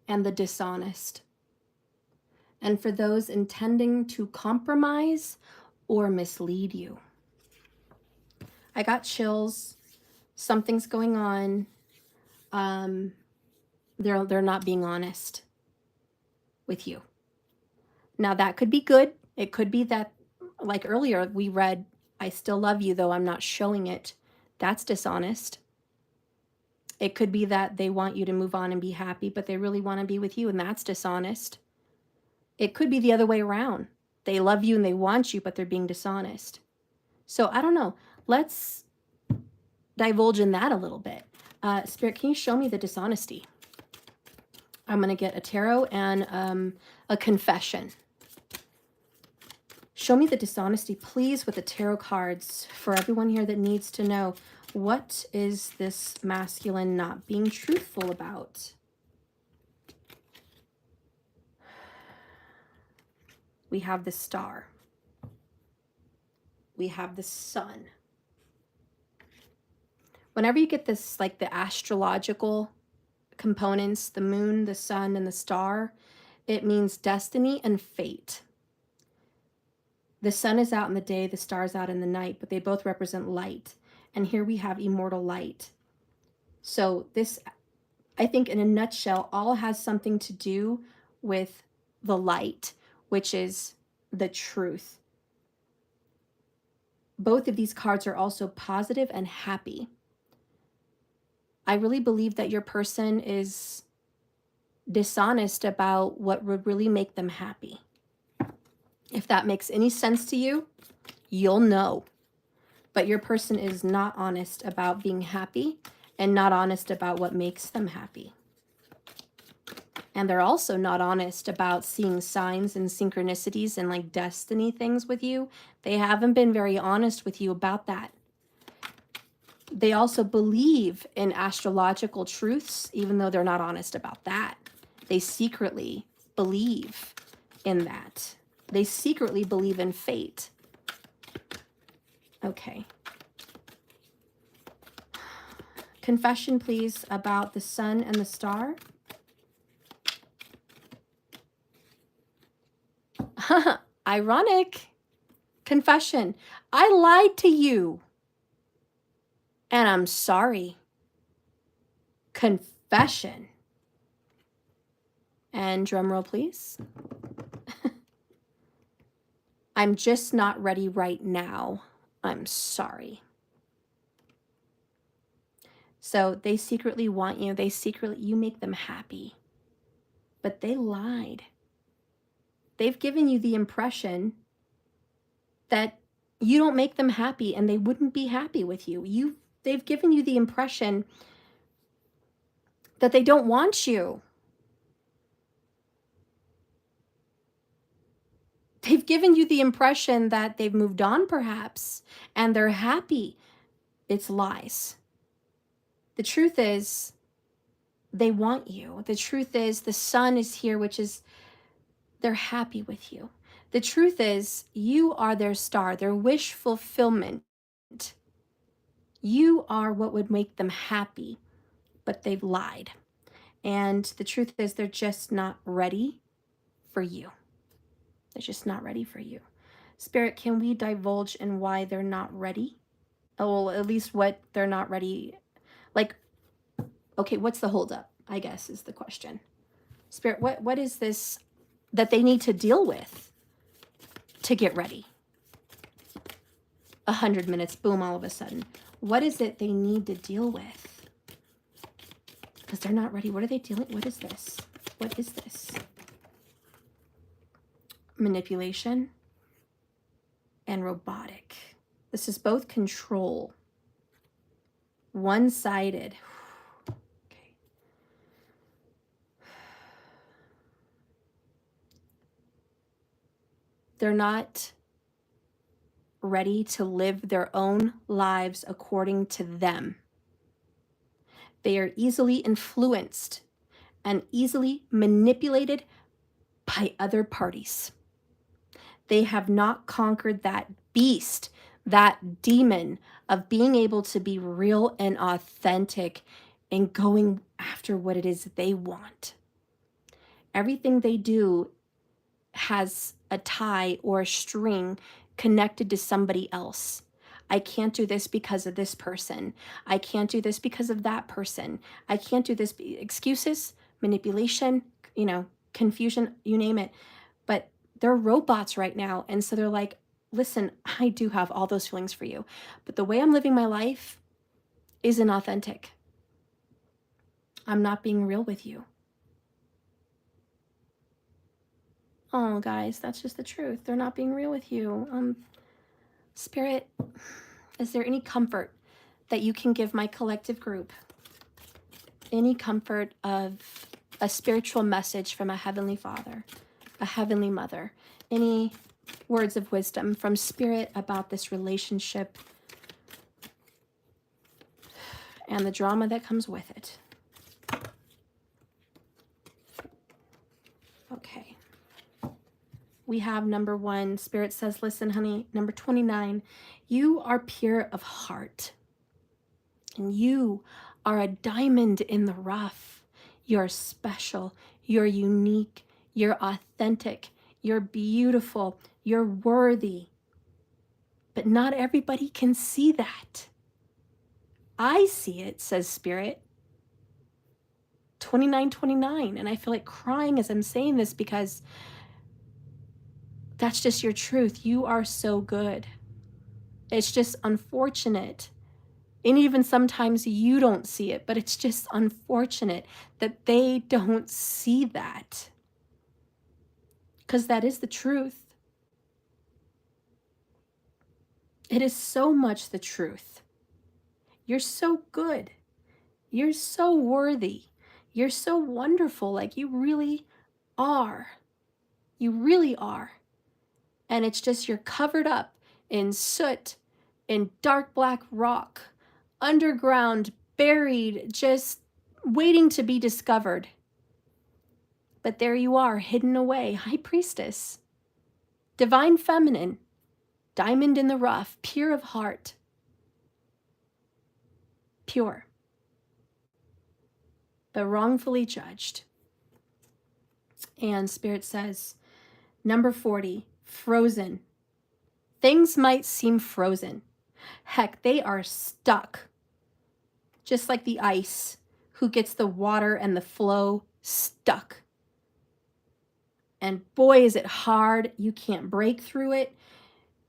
and the dishonest. And for those intending to compromise or mislead you. I got chills. Something's going on. They're not being honest with you. Now that could be good. It could be that, like earlier we read, I still love you though I'm not showing it. That's dishonest. It could be that they want you to move on and be happy, but they really want to be with you, and that's dishonest. It could be the other way around. They love you and they want you, but they're being dishonest. So I don't know. Let's divulge in that a little bit. Spirit, can you show me the dishonesty? I'm going to get a tarot and a confession. Show me the dishonesty, please, with the tarot cards for everyone here that needs to know. What is this masculine not being truthful about? We have the Star. We have the Sun. Whenever you get this, like the astrological components, the moon, the sun, and the star, it means destiny and fate. The sun is out in the day, the star is out in the night, but they both represent light. And here we have immortal light. So this, I think in a nutshell, all has something to do with the light, which is the truth. Both of these cards are also positive and happy. I really believe that your person is dishonest about what would really make them happy. If that makes any sense to you, you'll know. But your person is not honest about being happy and not honest about what makes them happy. And they're also not honest about seeing signs and synchronicities and like destiny things with you. They haven't been very honest with you about that. They also believe in astrological truths, even though they're not honest about that. They secretly believe in that. They secretly believe in fate. Okay. Confession, please, about the sun and the star. Ironic. Confession. I lied to you. And I'm sorry. Confession. And drum roll, please. I'm just not ready right now. I'm sorry. So they secretly want you. You make them happy. But they lied. They've given you the impression that you don't make them happy and they wouldn't be happy with you. They've given you the impression that they don't want you. They've given you the impression that they've moved on perhaps and they're happy. It's lies. The truth is they want you. The truth is the sun is here, which is they're happy with you. The truth is you are their star, their wish fulfillment. You are what would make them happy, but they've lied. And the truth is they're just not ready for you. They're just not ready for you. Spirit, can we divulge in why they're not ready? Oh, well, at least what they're not ready. Like, okay, what's the holdup, I guess, is the question. Spirit, what is this that they need to deal with to get ready? 100 minutes, boom, all of a sudden. What is it they need to deal with? Because they're not ready. What are they dealing? What is this? What is this? Manipulation and robotic. This is both control. One-sided. Okay. They're not ready to live their own lives according to them. They are easily influenced and easily manipulated by other parties. They have not conquered that beast, that demon of being able to be real and authentic and going after what it is they want. Everything they do has a tie or a string connected to somebody else. I can't do this because of this person. I can't do this because of that person. I can't do this. Excuses, manipulation, confusion, you name it. But they're robots right now. And so they're like, listen, I do have all those feelings for you, but the way I'm living my life isn't authentic. I'm not being real with you. Oh, guys, that's just the truth. They're not being real with you. Spirit, is there any comfort that you can give my collective group? Any comfort of a spiritual message from a Heavenly Father, a Heavenly Mother? Any words of wisdom from Spirit about this relationship and the drama that comes with it? Okay. We have number 1. Spirit says, listen, honey. Number 29, you are pure of heart. And you are a diamond in the rough. You're special. You're unique. You're authentic. You're beautiful. You're worthy. But not everybody can see that. I see it, says Spirit. 2929. And I feel like crying as I'm saying this because that's just your truth. You are so good. It's just unfortunate. And even sometimes you don't see it, but it's just unfortunate that they don't see that. Because that is the truth. It is so much the truth. You're so good. You're so worthy. You're so wonderful. Like you really are. You really are. And it's just you're covered up in soot, in dark black rock, underground, buried, just waiting to be discovered. But there you are, hidden away, High Priestess, Divine Feminine, diamond in the rough, pure of heart, pure, but wrongfully judged. And Spirit says, number 40, frozen. Things might seem frozen. Heck, they are stuck. Just like the ice, who gets the water and the flow stuck. And boy, is it hard. You can't break through it.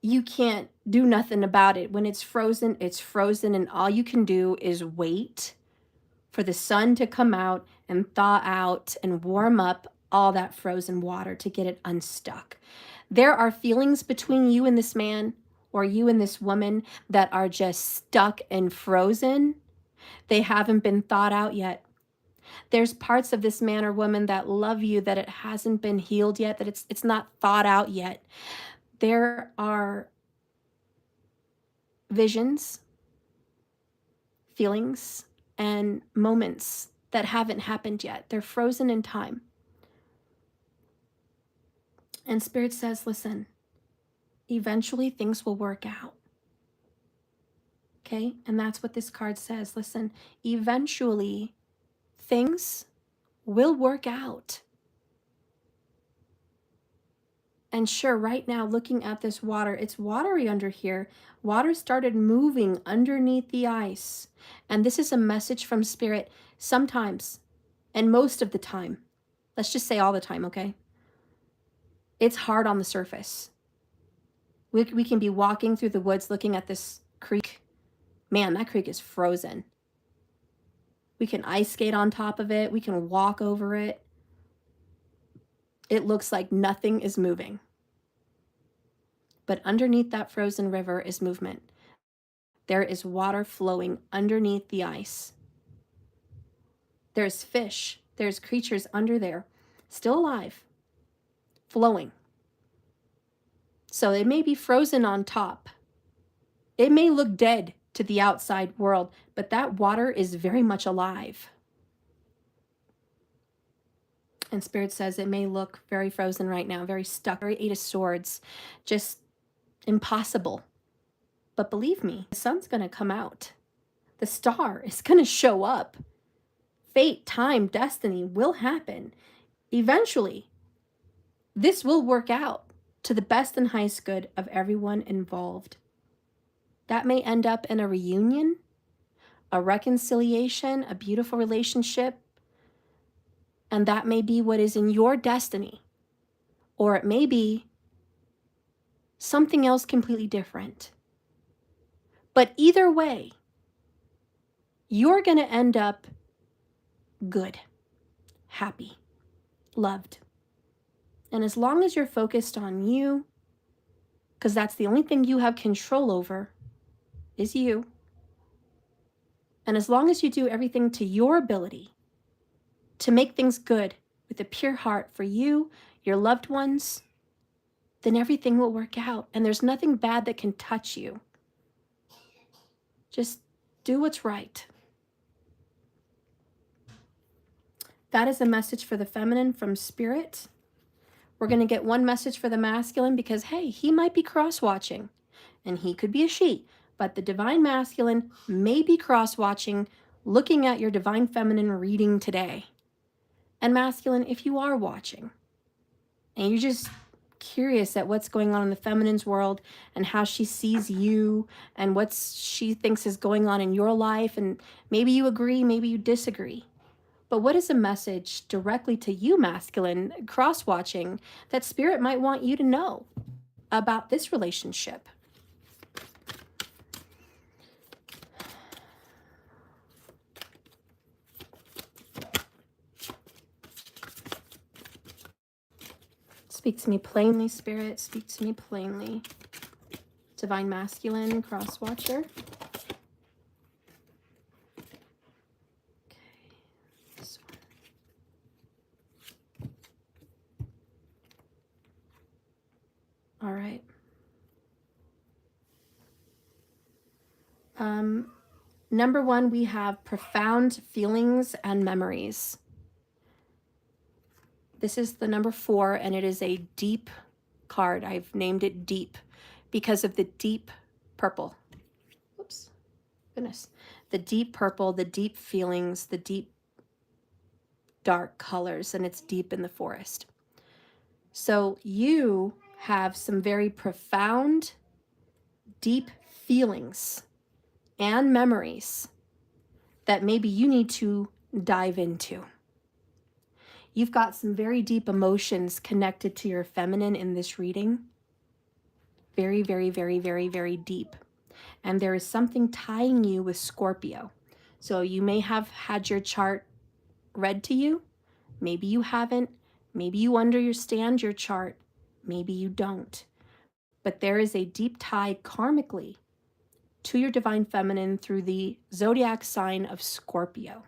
You can't do nothing about it. When it's frozen, and all you can do is wait for the sun to come out and thaw out and warm up all that frozen water to get it unstuck. There are feelings between you and this man or you and this woman that are just stuck and frozen. They haven't been thawed out yet. There's parts of this man or woman that love you that it hasn't been healed yet, that it's not thought out yet. There are visions, feelings, and moments that haven't happened yet. They're frozen in time. And Spirit says, listen, eventually things will work out. Okay? And that's what this card says. Listen, eventually things will work out. And sure, right now, looking at this water, it's watery under here. Water started moving underneath the ice. And this is a message from Spirit sometimes, and most of the time. Let's just say all the time, okay? It's hard on the surface. We can be walking through the woods looking at this creek. Man, that creek is frozen. We can ice skate on top of it. We can walk over it. It looks like nothing is moving. But underneath that frozen river is movement. There is water flowing underneath the ice. There's fish. There's creatures under there, still alive, flowing. So it may be frozen on top. It may look dead to the outside world, but that water is very much alive. And Spirit says it may look very frozen right now, very stuck, very Eight of Swords, just impossible. But believe me, the sun's going to come out. The star is going to show up. Fate, time, destiny will happen. Eventually, this will work out to the best and highest good of everyone involved. That may end up in a reunion, a reconciliation, a beautiful relationship, and that may be what is in your destiny. Or it may be something else completely different. But either way, you're going to end up good, happy, loved. And as long as you're focused on you, because that's the only thing you have control over, is you. And as long as you do everything to your ability to make things good with a pure heart for you, your loved ones, then everything will work out. And there's nothing bad that can touch you. Just do what's right. That is a message for the feminine from Spirit. We're going to get one message for the masculine because, hey, he might be cross-watching and he could be a she, but the divine masculine may be cross-watching, looking at your divine feminine reading today. And masculine, if you are watching and you're just curious at what's going on in the feminine's world and how she sees you and what she thinks is going on in your life, and maybe you agree, maybe you disagree. But what is a message directly to you, masculine, cross-watching, that Spirit might want you to know about this relationship? Speak to me plainly, Spirit. Speak to me plainly. Divine masculine, cross-watcher. All right. Number one, we have profound feelings and memories. This is the number 4, and it is a deep card. I've named it deep because of the deep purple. Oops, goodness. The deep purple, the deep feelings, the deep dark colors, and it's deep in the forest. So you have some very profound, deep feelings and memories that maybe you need to dive into. You've got some very deep emotions connected to your feminine in this reading. Very, very, very, very, very deep. And there is something tying you with Scorpio. So you may have had your chart read to you. Maybe you haven't. Maybe you understand your chart. Maybe you don't. But there is a deep tie karmically to your divine feminine through the zodiac sign of Scorpio.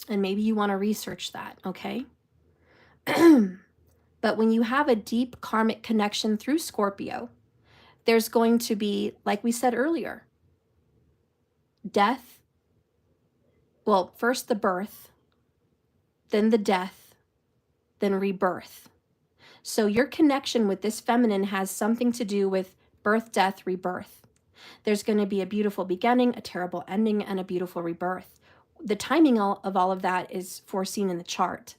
And maybe you want to research that, okay? But when you have a deep karmic connection through Scorpio, there's going to be, like we said earlier, death. Well, first the birth, then the death, then rebirth. So your connection with this feminine has something to do with birth, death, rebirth. There's going to be a beautiful beginning, a terrible ending, and a beautiful rebirth. The timing of all of that is foreseen in the chart.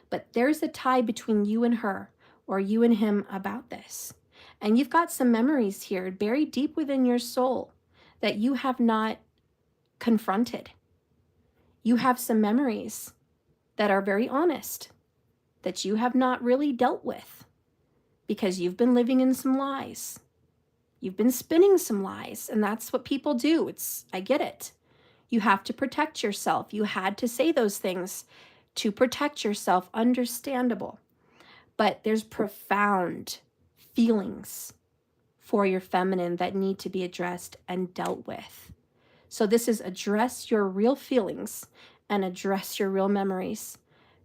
But there's a tie between you and her or you and him about this. And you've got some memories here buried deep within your soul that you have not confronted. You have some memories that are very honest that you have not really dealt with because you've been living in some lies. You've been spinning some lies, and that's what people do. I get it. You have to protect yourself. You had to say those things to protect yourself. Understandable. But there's profound feelings for your feminine that need to be addressed and dealt with. So this is address your real feelings and address your real memories,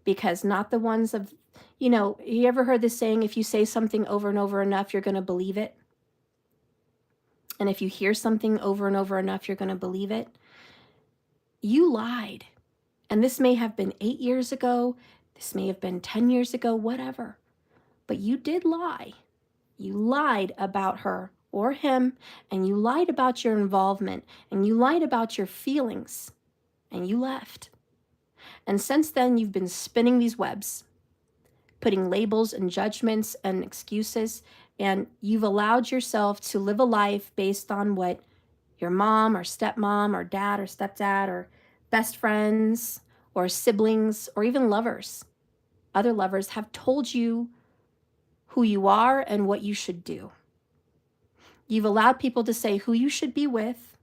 because not the ones of, you ever heard this saying, if you say something over and over enough, you're going to believe it? And if you hear something over and over enough, you're going to believe it? You lied. And this may have been 8 years ago. This may have been 10 years ago, whatever. But you did lie. You lied about her or him, and you lied about your involvement, and you lied about your feelings, and you left. And since then, you've been spinning these webs, putting labels and judgments and excuses, and you've allowed yourself to live a life based on what your mom or stepmom or dad or stepdad or best friends or siblings or even lovers, other lovers, have told you who you are and what you should do. You've allowed people to say who you should be with.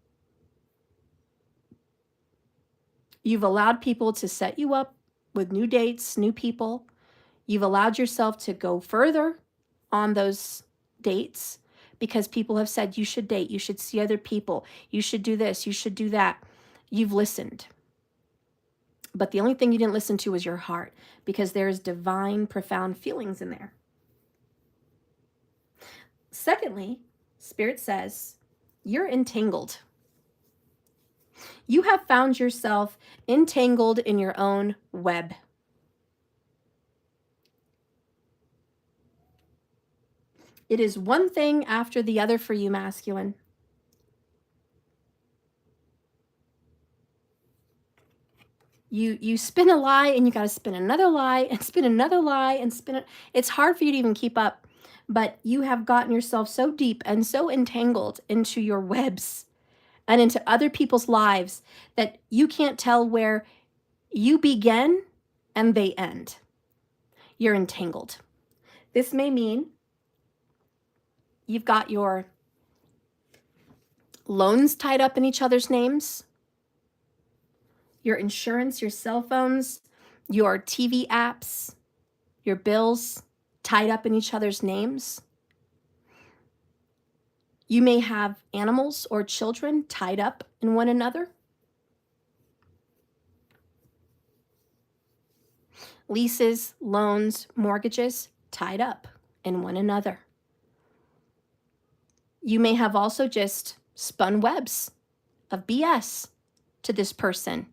You've allowed people to set you up with new dates, new people. You've allowed yourself to go further on those dates because people have said you should date, you should see other people, you should do this, you should do that. You've listened. But the only thing you didn't listen to was your heart, because there's divine, profound feelings in there. Secondly, Spirit says, you're entangled. You have found yourself entangled in your own web. It is one thing after the other for you, masculine. You spin a lie, and you got to spin another lie and spin another lie and spin it. It's hard for you to even keep up, but you have gotten yourself so deep and so entangled into your webs and into other people's lives that you can't tell where you begin and they end. You're entangled. This may mean you've got your loans tied up in each other's names, your insurance, your cell phones, your TV apps, your bills tied up in each other's names. You may have animals or children tied up in one another. Leases, loans, mortgages tied up in one another. You may have also just spun webs of BS to this person,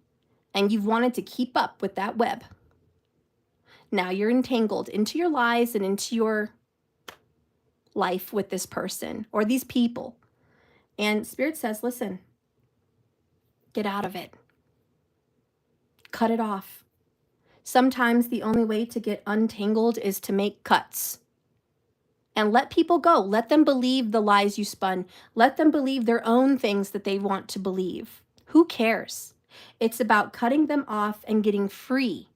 and you've wanted to keep up with that web. Now you're entangled into your lies and into your life with this person or these people. And Spirit says, listen, get out of it. Cut it off. Sometimes the only way to get untangled is to make cuts. And let people go. Let them believe the lies you spun. Let them believe their own things that they want to believe. Who cares? It's about cutting them off and getting free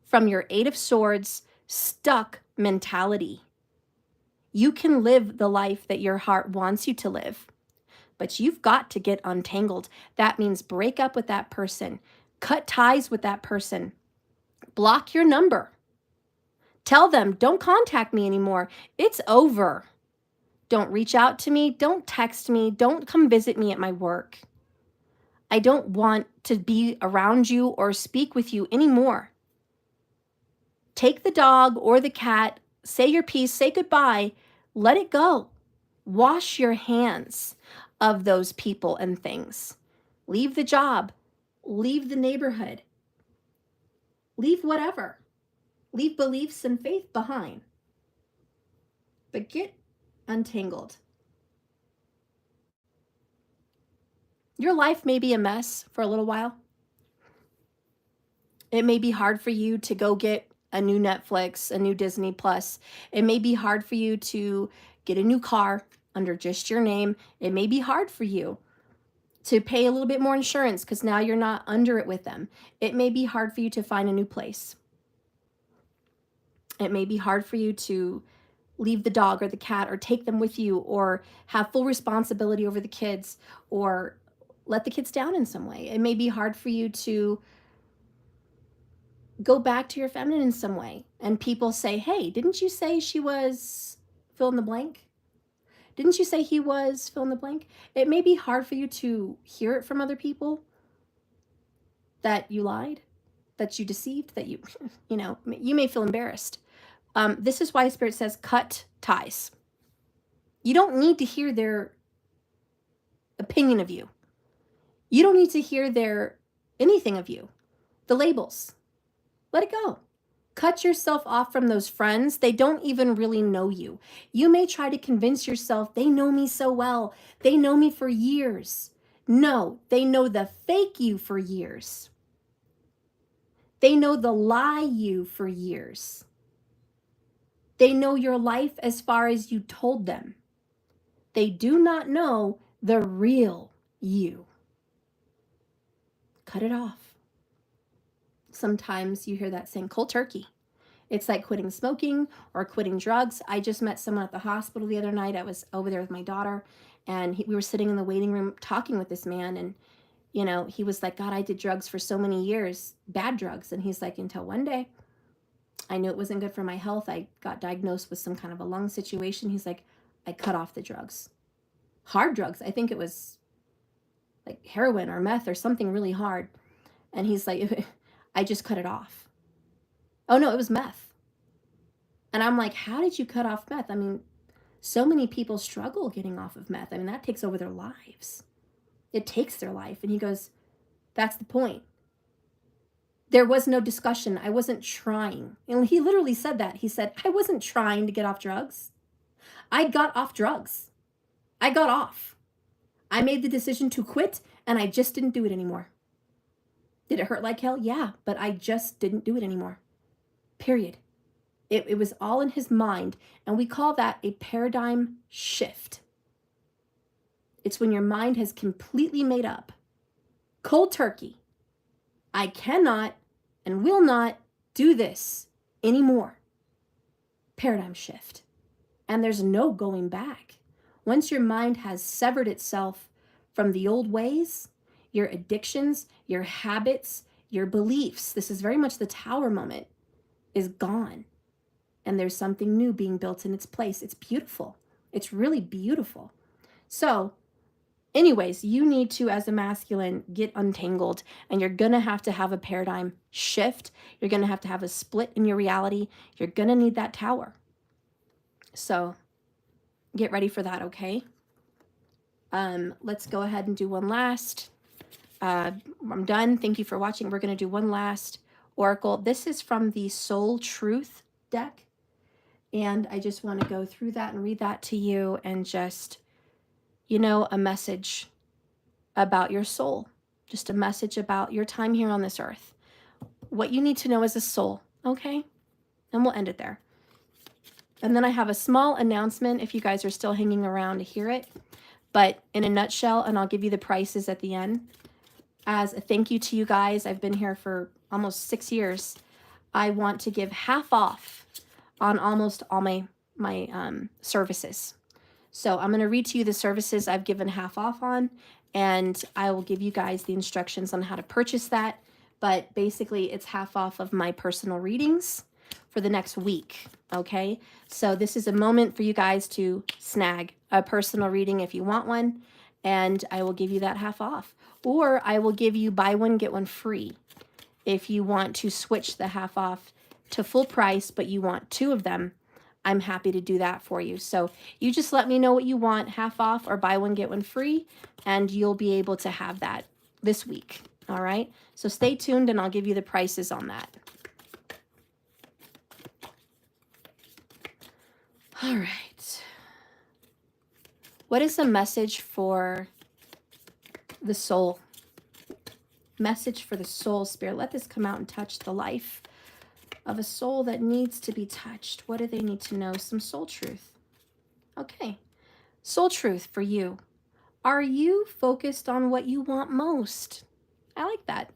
from your Eight of Swords stuck mentality. You can live the life that your heart wants you to live, but you've got to get untangled. That means break up with that person, cut ties with that person, block your number. Tell them, don't contact me anymore. It's over. Don't reach out to me. Don't text me. Don't come visit me at my work. I don't want to be around you or speak with you anymore. Take the dog or the cat, say your piece, say goodbye, let it go. Wash your hands of those people and things. Leave the job. Leave the neighborhood. Leave whatever. Leave beliefs and faith behind. But get untangled. Your life may be a mess for a little while. It may be hard for you to go get a new Netflix, a new Disney Plus. It may be hard for you to get a new car under just your name. It may be hard for you to pay a little bit more insurance because now you're not under it with them. It may be hard for you to find a new place. It may be hard for you to leave the dog or the cat or take them with you or have full responsibility over the kids or let the kids down in some way. It may be hard for you to go back to your feminine in some way. And people say, hey, didn't you say she was fill in the blank? Didn't you say he was fill in the blank? It may be hard for you to hear it from other people that you lied, that you deceived, that you, you may feel embarrassed. This is why Spirit says cut ties. You don't need to hear their opinion of you. You don't need to hear anything of you. The labels. Let it go. Cut yourself off from those friends. They don't even really know you. You may try to convince yourself they know me so well. They know me for years. No, they know the fake you for years. They know the lie you for years. They know your life as far as you told them. They do not know the real you. Cut it off. Sometimes you hear that saying cold turkey. It's like quitting smoking or quitting drugs. I just met someone at the hospital the other night. I was over there with my daughter, and we were sitting in the waiting room talking with this man, and he was like, God, I did drugs for so many years, bad drugs. And he's like, until one day, I knew it wasn't good for my health. I got diagnosed with some kind of a lung situation. He's like, I cut off the drugs. Hard drugs. I think it was like heroin or meth or something really hard. And he's like, I just cut it off. Oh no, it was meth. And I'm like, how did you cut off meth? I mean, so many people struggle getting off of meth. I mean, that takes over their lives. It takes their life. And he goes, that's the point. There was no discussion. I wasn't trying. And he literally said that. He said, I wasn't trying to get off drugs. I got off drugs. I got off. I made the decision to quit, and I just didn't do it anymore. Did it hurt like hell? Yeah, but I just didn't do it anymore. Period. It was all in his mind, and we call that a paradigm shift. It's when your mind has completely made up. Cold turkey. I cannot and will not do this anymore. Paradigm shift. And there's no going back. Once your mind has severed itself from the old ways, your addictions, your habits, your beliefs, this is very much the tower moment, is gone. And there's something new being built in its place. It's beautiful. It's really beautiful. So anyways, you need to, as a masculine, get untangled, and you're going to have a paradigm shift. You're going to have a split in your reality. You're going to need that tower. So get ready for that, okay? Let's go ahead and do one last. I'm done. Thank you for watching. We're going to do one last oracle. This is from the Soul Truth deck. And I just want to go through that and read that to you and just, a message about your soul. Just a message about your time here on this earth. What you need to know as a soul, okay? And we'll end it there. And then I have a small announcement if you guys are still hanging around to hear it. But in a nutshell, and I'll give you the prices at the end. As a thank you to you guys, I've been here for almost 6 years. I want to give half off on almost all my services. So I'm going to read to you the services I've given half off on, and I will give you guys the instructions on how to purchase that. But basically, it's half off of my personal readings for the next week, okay? So this is a moment for you guys to snag a personal reading if you want one, and I will give you that half off. Or I will give you buy one, get one free if you want to switch the half off to full price, but you want 2 of them. I'm happy to do that for you. So you just let me know what you want, half off or buy one, get one free, and you'll be able to have that this week. All right. So stay tuned and I'll give you the prices on that. All right. What is the message for the soul? Message for the soul, Spirit. Let this come out and touch the life of a soul that needs to be touched. What do they need to know? Some soul truth. Okay. Soul truth for you. Are you focused on what you want most? I like that.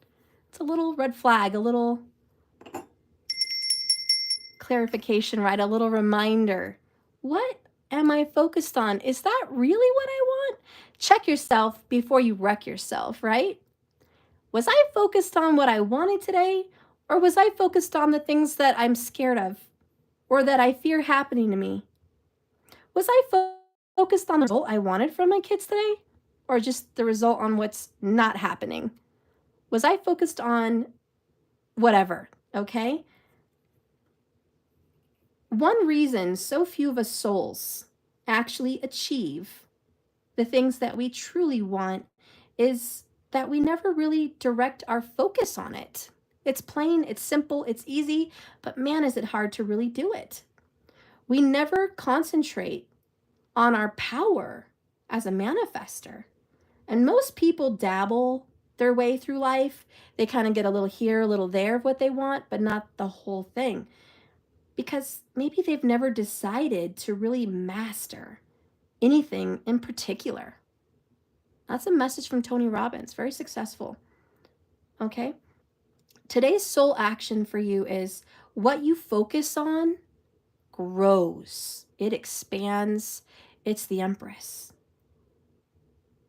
It's a little red flag, a little clarification, right? A little reminder. What am I focused on? Is that really what I want? Check yourself before you wreck yourself, right? Was I focused on what I wanted today? Or was I focused on the things that I'm scared of or that I fear happening to me? Was I focused on the result I wanted from my kids today? Or just the result on what's not happening? Was I focused on whatever, okay? One reason so few of us souls actually achieve the things that we truly want is that we never really direct our focus on it. It's plain, it's simple, it's easy, but man, is it hard to really do it. We never concentrate on our power as a manifester. And most people dabble their way through life. They kind of get a little here, a little there of what they want, but not the whole thing. Because maybe they've never decided to really master anything in particular. That's a message from Tony Robbins, very successful. Okay? Today's soul action for you is what you focus on grows. It expands. It's the Empress.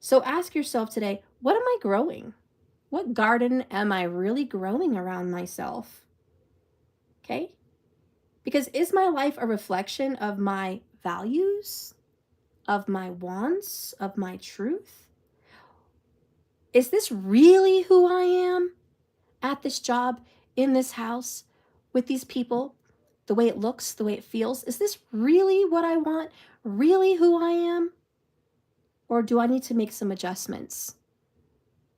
So ask yourself today, what am I growing? What garden am I really growing around myself? Okay? Because is my life a reflection of my values, of my wants, of my truth? Is this really who I am at this job, in this house, with these people, the way it looks, the way it feels? Is this really what I want? Really who I am? Or do I need to make some adjustments?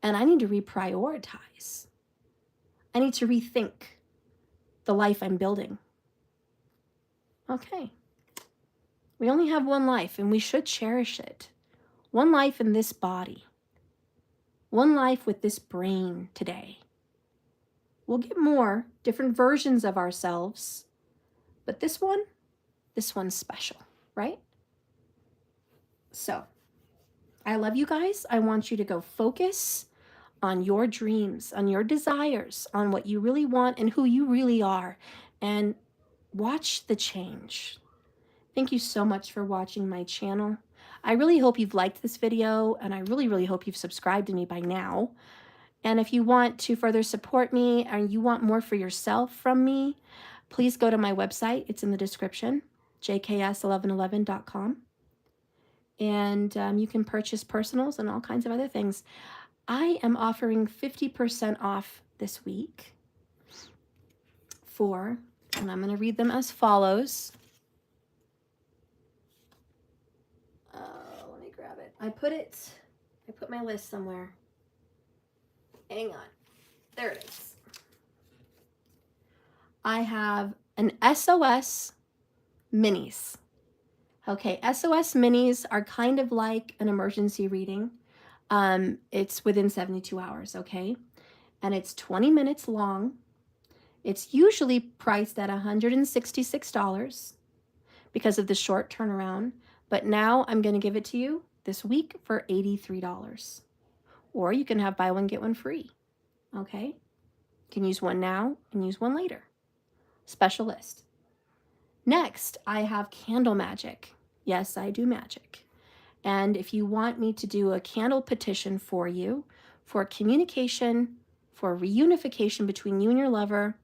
And I need to reprioritize. I need to rethink the life I'm building. Okay. We only have one life and we should cherish it. One life in this body. One life with this brain today. We'll get more different versions of ourselves, but this one's special, right? So, I love you guys. I want you to go focus on your dreams, on your desires, on what you really want and who you really are, and watch the change. Thank you so much for watching my channel. I really hope you've liked this video, and I really, really hope you've subscribed to me by now. And if you want to further support me and you want more for yourself from me, please go to my website. It's in the description, jks1111.com. And you can purchase personals and all kinds of other things. I am offering 50% off this week and I'm going to read them as follows. Let me grab it. I put my list somewhere. Hang on. There it is. I have an SOS minis. Okay, SOS minis are kind of like an emergency reading. It's within 72 hours, okay? And it's 20 minutes long. It's usually priced at $166 because of the short turnaround. But now I'm going to give it to you this week for $83. Or you can have buy one, get one free, okay? You can use one now and use one later. Special list. Next, I have candle magic. Yes, I do magic. And if you want me to do a candle petition for you, for communication, for reunification between you and your lover,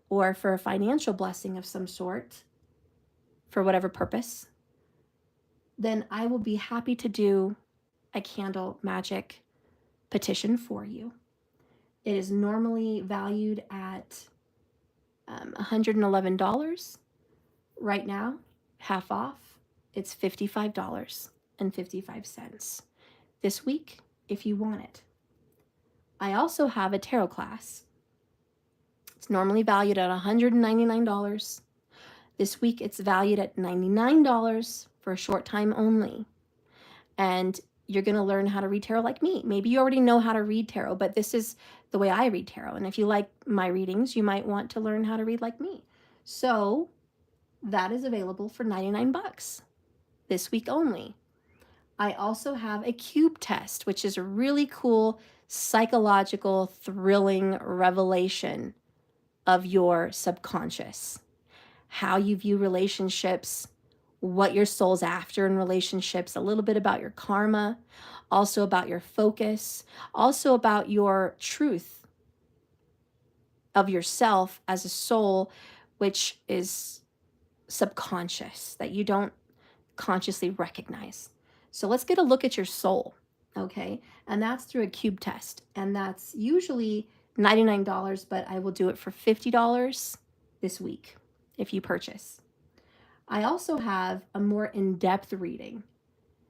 or for a financial blessing of some sort, for whatever purpose, then I will be happy to do a candle magic petition for you. It is normally valued at $111. Right now, half off, it's $55.55 this week if you want it. I also have a tarot class. It's normally valued at $199. This week it's valued at $99 for a short time only. And you're going to learn how to read tarot like me. Maybe you already know how to read tarot, but this is the way I read tarot. And if you like my readings, you might want to learn how to read like me. So that is available for 99 bucks this week only. I also have a cube test, which is a really cool psychological, thrilling revelation of your subconscious, how you view relationships, what your soul's after in relationships, a little bit about your karma, also about your focus, also about your truth of yourself as a soul, which is subconscious, that you don't consciously recognize. So let's get a look at your soul, okay? And that's through a cube test. And that's usually $99, but I will do it for $50 this week if you purchase. I also have a more in-depth reading.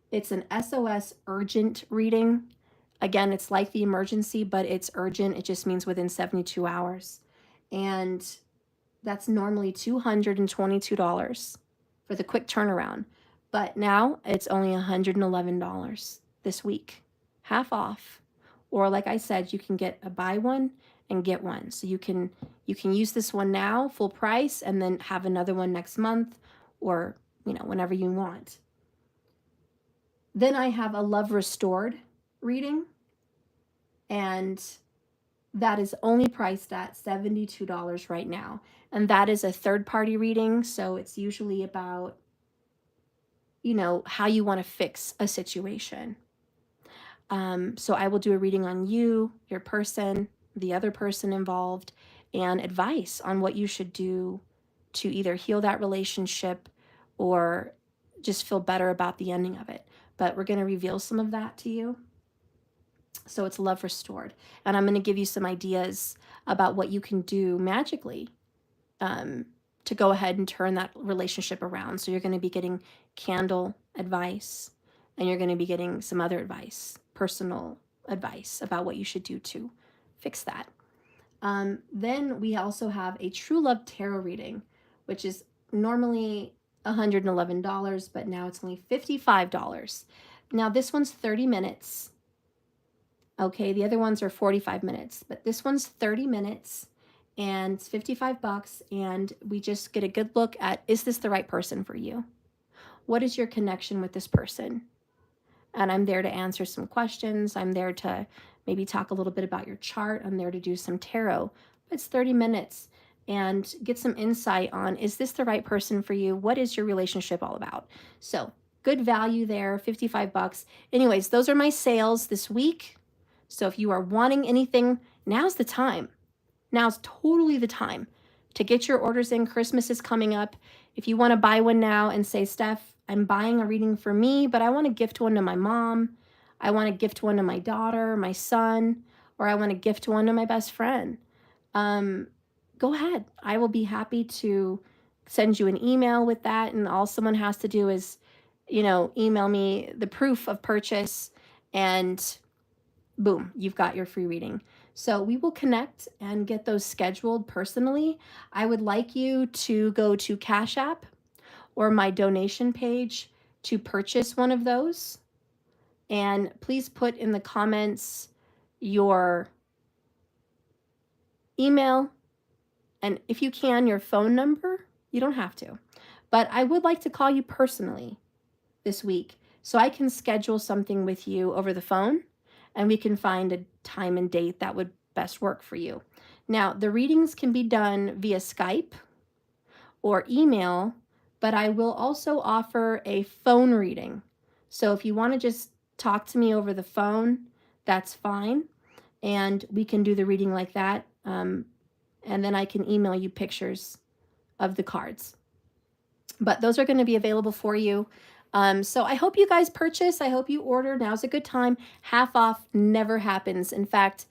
It's an SOS urgent reading. Again, it's like the emergency, but it's urgent. It just means within 72 hours. And that's normally $222 for the quick turnaround. But now it's only $111 this week, half off. Or like I said, you can get a buy one and get one. So you can use this one now, full price, and then have another one next month, or whenever you want. Then I have a Love Restored reading, and that is only priced at $72 right now. And that is a third-party reading, so it's usually about, how you want to fix a situation. So I will do a reading on you, your person, the other person involved, and advice on what you should do to either heal that relationship or just feel better about the ending of it. But we're going to reveal some of that to you. So it's Love Restored. And I'm going to give you some ideas about what you can do magically to go ahead and turn that relationship around. So you're going to be getting candle advice, and you're going to be getting some other advice, personal advice about what you should do to fix that. Then we also have a True Love Tarot reading, which is normally $111, but now it's only $55. Now this one's 30 minutes. Okay, the other ones are 45 minutes, but this one's 30 minutes and it's 55 bucks, and we just get a good look at, is this the right person for you? What is your connection with this person? And I'm there to answer some questions. I'm there to maybe talk a little bit about your chart. I'm there to do some tarot. It's 30 minutes and get some insight on, is this the right person for you? What is your relationship all about? So good value there, 55 bucks. Anyways, those are my sales this week. So if you are wanting anything, now's the time. Now's totally the time to get your orders in. Christmas is coming up. If you want to buy one now and say, Steph, I'm buying a reading for me, but I want to gift one to my mom, I want to gift one to my daughter, my son, or I want to gift one to my best friend, go ahead. I will be happy to send you an email with that, and all someone has to do is, email me the proof of purchase, and boom, you've got your free reading. So we will connect and get those scheduled personally. I would like you to go to Cash App or my donation page to purchase one of those. And please put in the comments your email, and if you can, your phone number. You don't have to, but I would like to call you personally this week so I can schedule something with you over the phone, and we can find a time and date that would best work for you. Now, the readings can be done via Skype or email, but I will also offer a phone reading. So if you want to just talk to me over the phone, that's fine. And we can do the reading like that. And then I can email you pictures of the cards. But those are going to be available for you. So I hope you guys purchase. I hope you order. Now's a good time. Half off never happens. In fact,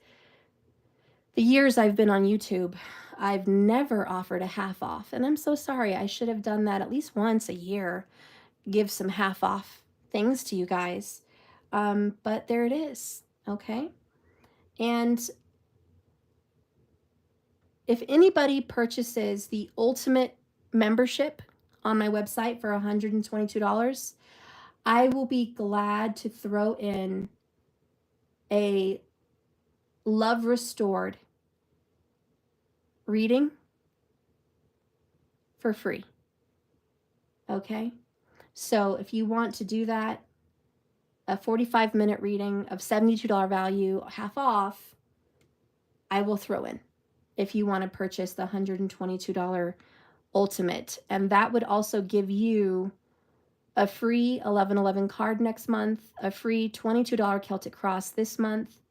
the years I've been on YouTube, I've never offered a half off. And I'm so sorry. I should have done that at least once a year. Give some half off things to you guys. But there it is. Okay. And if anybody purchases the ultimate membership on my website for $122, I will be glad to throw in a Love Restored reading for free. Okay? So if you want to do that, a 45-minute reading of $72 value, half off, I will throw in if you want to purchase the $122 Ultimate. And that would also give you a free 1111 card next month, a free $22 Celtic Cross this month,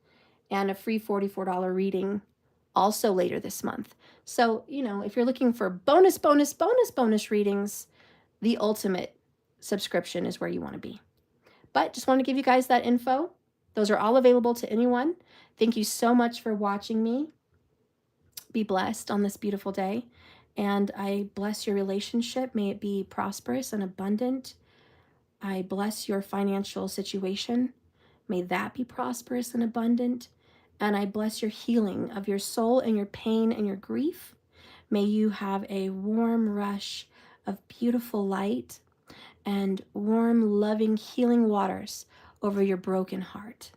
and a free $44 reading also later this month. So, you know, if you're looking for bonus readings, the Ultimate subscription is where you want to be. But just want to give you guys that info. Those are all available to anyone. Thank you so much for watching me. Be blessed on this beautiful day. And I bless your relationship. May it be prosperous and abundant. I bless your financial situation. May that be prosperous and abundant. And I bless your healing of your soul and your pain and your grief. May you have a warm rush of beautiful light and warm, loving, healing waters over your broken heart,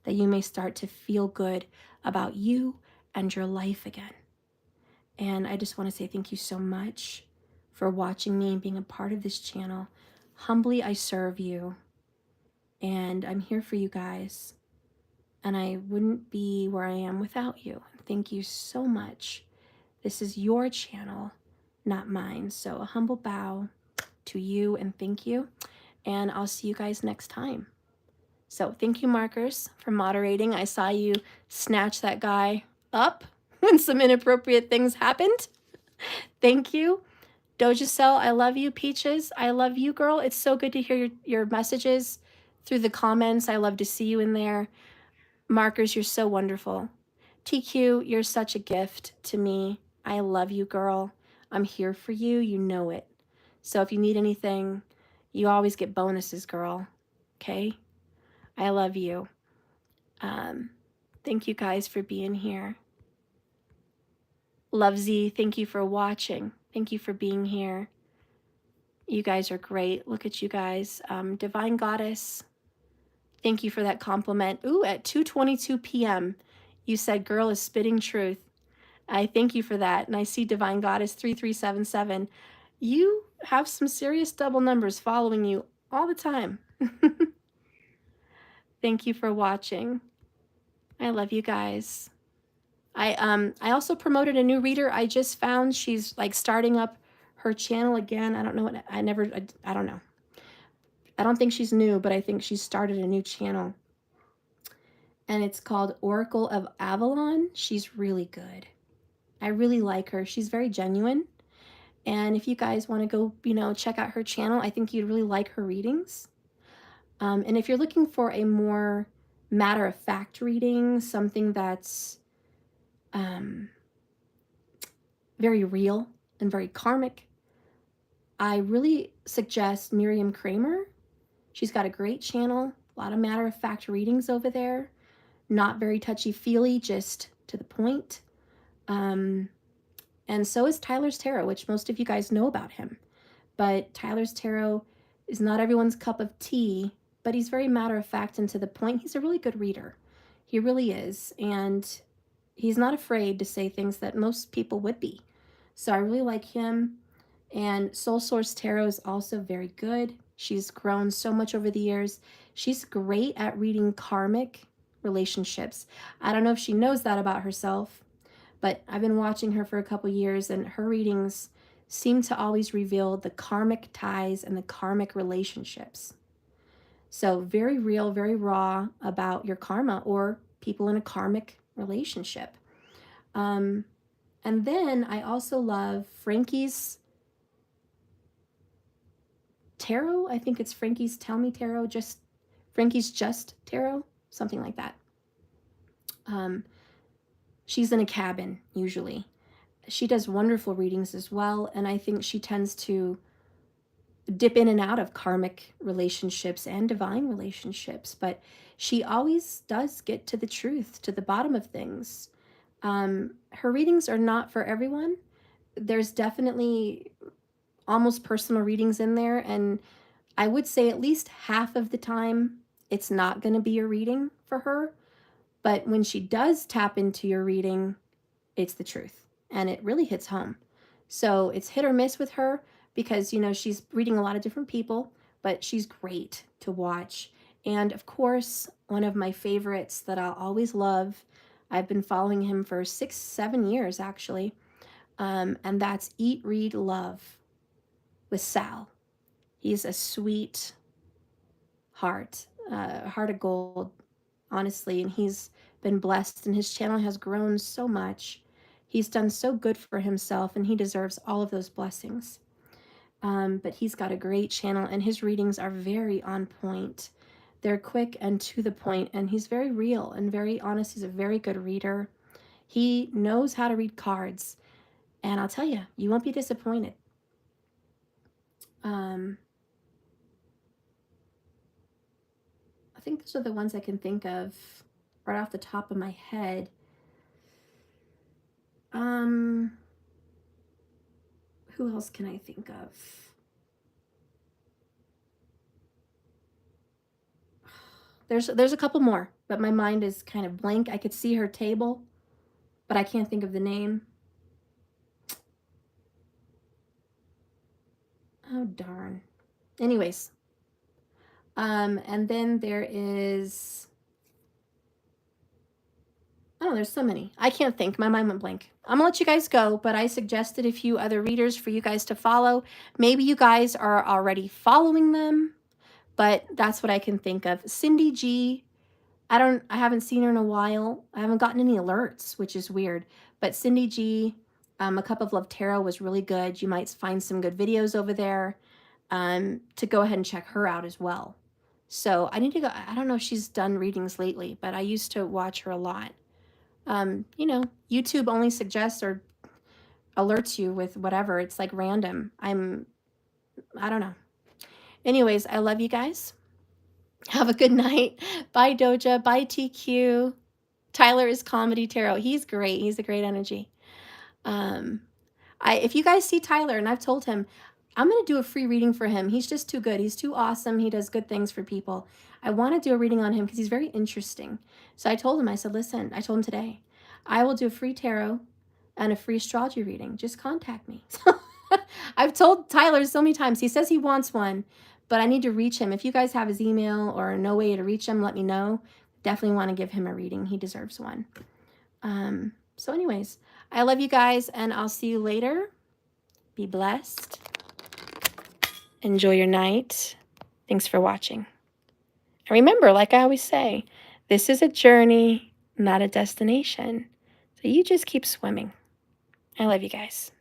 that you may start to feel good about you and your life again. And I just want to say thank you so much for watching me and being a part of this channel. Humbly, I serve you, and I'm here for you guys. And I wouldn't be where I am without you. Thank you so much. This is your channel, not mine. So a humble bow to you and thank you. And I'll see you guys next time. So thank you, Markers, for moderating. I saw you snatch that guy up when some inappropriate things happened. Thank you. Dojacell, I love you. Peaches, I love you, girl. It's so good to hear your messages through the comments. I love to see you in there. Markers, you're so wonderful. TQ, you're such a gift to me. I love you, girl. I'm here for you. You know it. So if you need anything, you always get bonuses, girl. Okay? I love you. Thank you guys for being here. Love Z, thank you for watching. Thank you for being here. You guys are great. Look at you guys. Divine Goddess, thank you for that compliment. Ooh, at 2:22 p.m. you said girl is spitting truth. I thank you for that. And I see Divine Goddess 3377. You have some serious double numbers following you all the time. Thank you for watching. I love you guys. I also promoted a new reader I just found. She's like starting up her channel again. I don't know what, I don't know. I don't think she's new, but I think she started a new channel. And it's called Oracle of Avalon. She's really good. I really like her. She's very genuine. And if you guys want to go, you know, check out her channel, I think you'd really like her readings. And if you're looking for a more matter-of-fact reading, something that's very real and very karmic, I really suggest Miriam Kramer. She's got a great channel, a lot of matter-of-fact readings over there, not very touchy-feely, just to the point. And so is Tyler's Tarot, which most of you guys know about him. But Tyler's Tarot is not everyone's cup of tea, but he's very matter-of-fact and to the point. He's a really good reader. He really is. And he's not afraid to say things that most people would be. So I really like him. And Soul Source Tarot is also very good. She's grown so much over the years. She's great at reading karmic relationships. I don't know if she knows that about herself, but I've been watching her for a couple years, and her readings seem to always reveal the karmic ties and the karmic relationships. So very real, very raw about your karma or people in a karmic relationship. And then I also love Frankie's Tarot. I think it's Frankie's Tell Me Tarot, Frankie's Just Tarot, something like that. She's in a cabin, usually. She does wonderful readings as well, and I think she tends to dip in and out of karmic relationships and divine relationships, but she always does get to the truth, to the bottom of things. Her readings are not for everyone. There's definitely almost personal readings in there, and I would say at least half of the time it's not going to be a reading for her, but when she does tap into your reading, it's the truth, and it really hits home. So it's hit or miss with her because, you know, she's reading a lot of different people, but she's great to watch. And of course, one of my favorites that I'll always love, I've been following him for 6, 7 years actually, and that's Eat, Read, Love with Sal. He's a sweet heart, heart of gold, honestly, and he's been blessed, and his channel has grown so much. He's done so good for himself, and he deserves all of those blessings. But he's got a great channel, and his readings are very on point. They're quick and to the point, and he's very real and very honest. He's a very good reader. He knows how to read cards, and I'll tell you, you won't be disappointed. I think those are the ones I can think of right off the top of my head. Who else can I think of? There's a couple more, but my mind is kind of blank. I could see her table, but I can't think of the name. Oh, darn. Anyways, and then there is, oh, there's so many. I can't think. My mind went blank. I'm gonna let you guys go, but I suggested a few other readers for you guys to follow. Maybe you guys are already following them, but that's what I can think of. Cindy G, I haven't seen her in a while. I haven't gotten any alerts, which is weird. But Cindy G, A Cup of Love Tarot was really good. You might find some good videos over there, to go ahead and check her out as well. So I need to go. I don't know if she's done readings lately, but I used to watch her a lot. You know, YouTube only suggests or alerts you with whatever. It's like random. I don't know. Anyways, I love you guys. Have a good night. Bye, Doja. Bye, TQ. Tyler is Comedy Tarot. He's great. He's a great energy. If you guys see Tyler, and I've told him, I'm going to do a free reading for him. He's just too good. He's too awesome. He does good things for people. I want to do a reading on him because he's very interesting. So I told him, I said, listen, I told him today, I will do a free tarot and a free astrology reading. Just contact me. I've told Tyler so many times. He says he wants one, but I need to reach him. If you guys have his email or no way to reach him, let me know. Definitely want to give him a reading. He deserves one. So anyways, I love you guys, and I'll see you later. Be blessed. Enjoy your night. Thanks for watching. And remember, like I always say, this is a journey, not a destination. So you just keep swimming. I love you guys.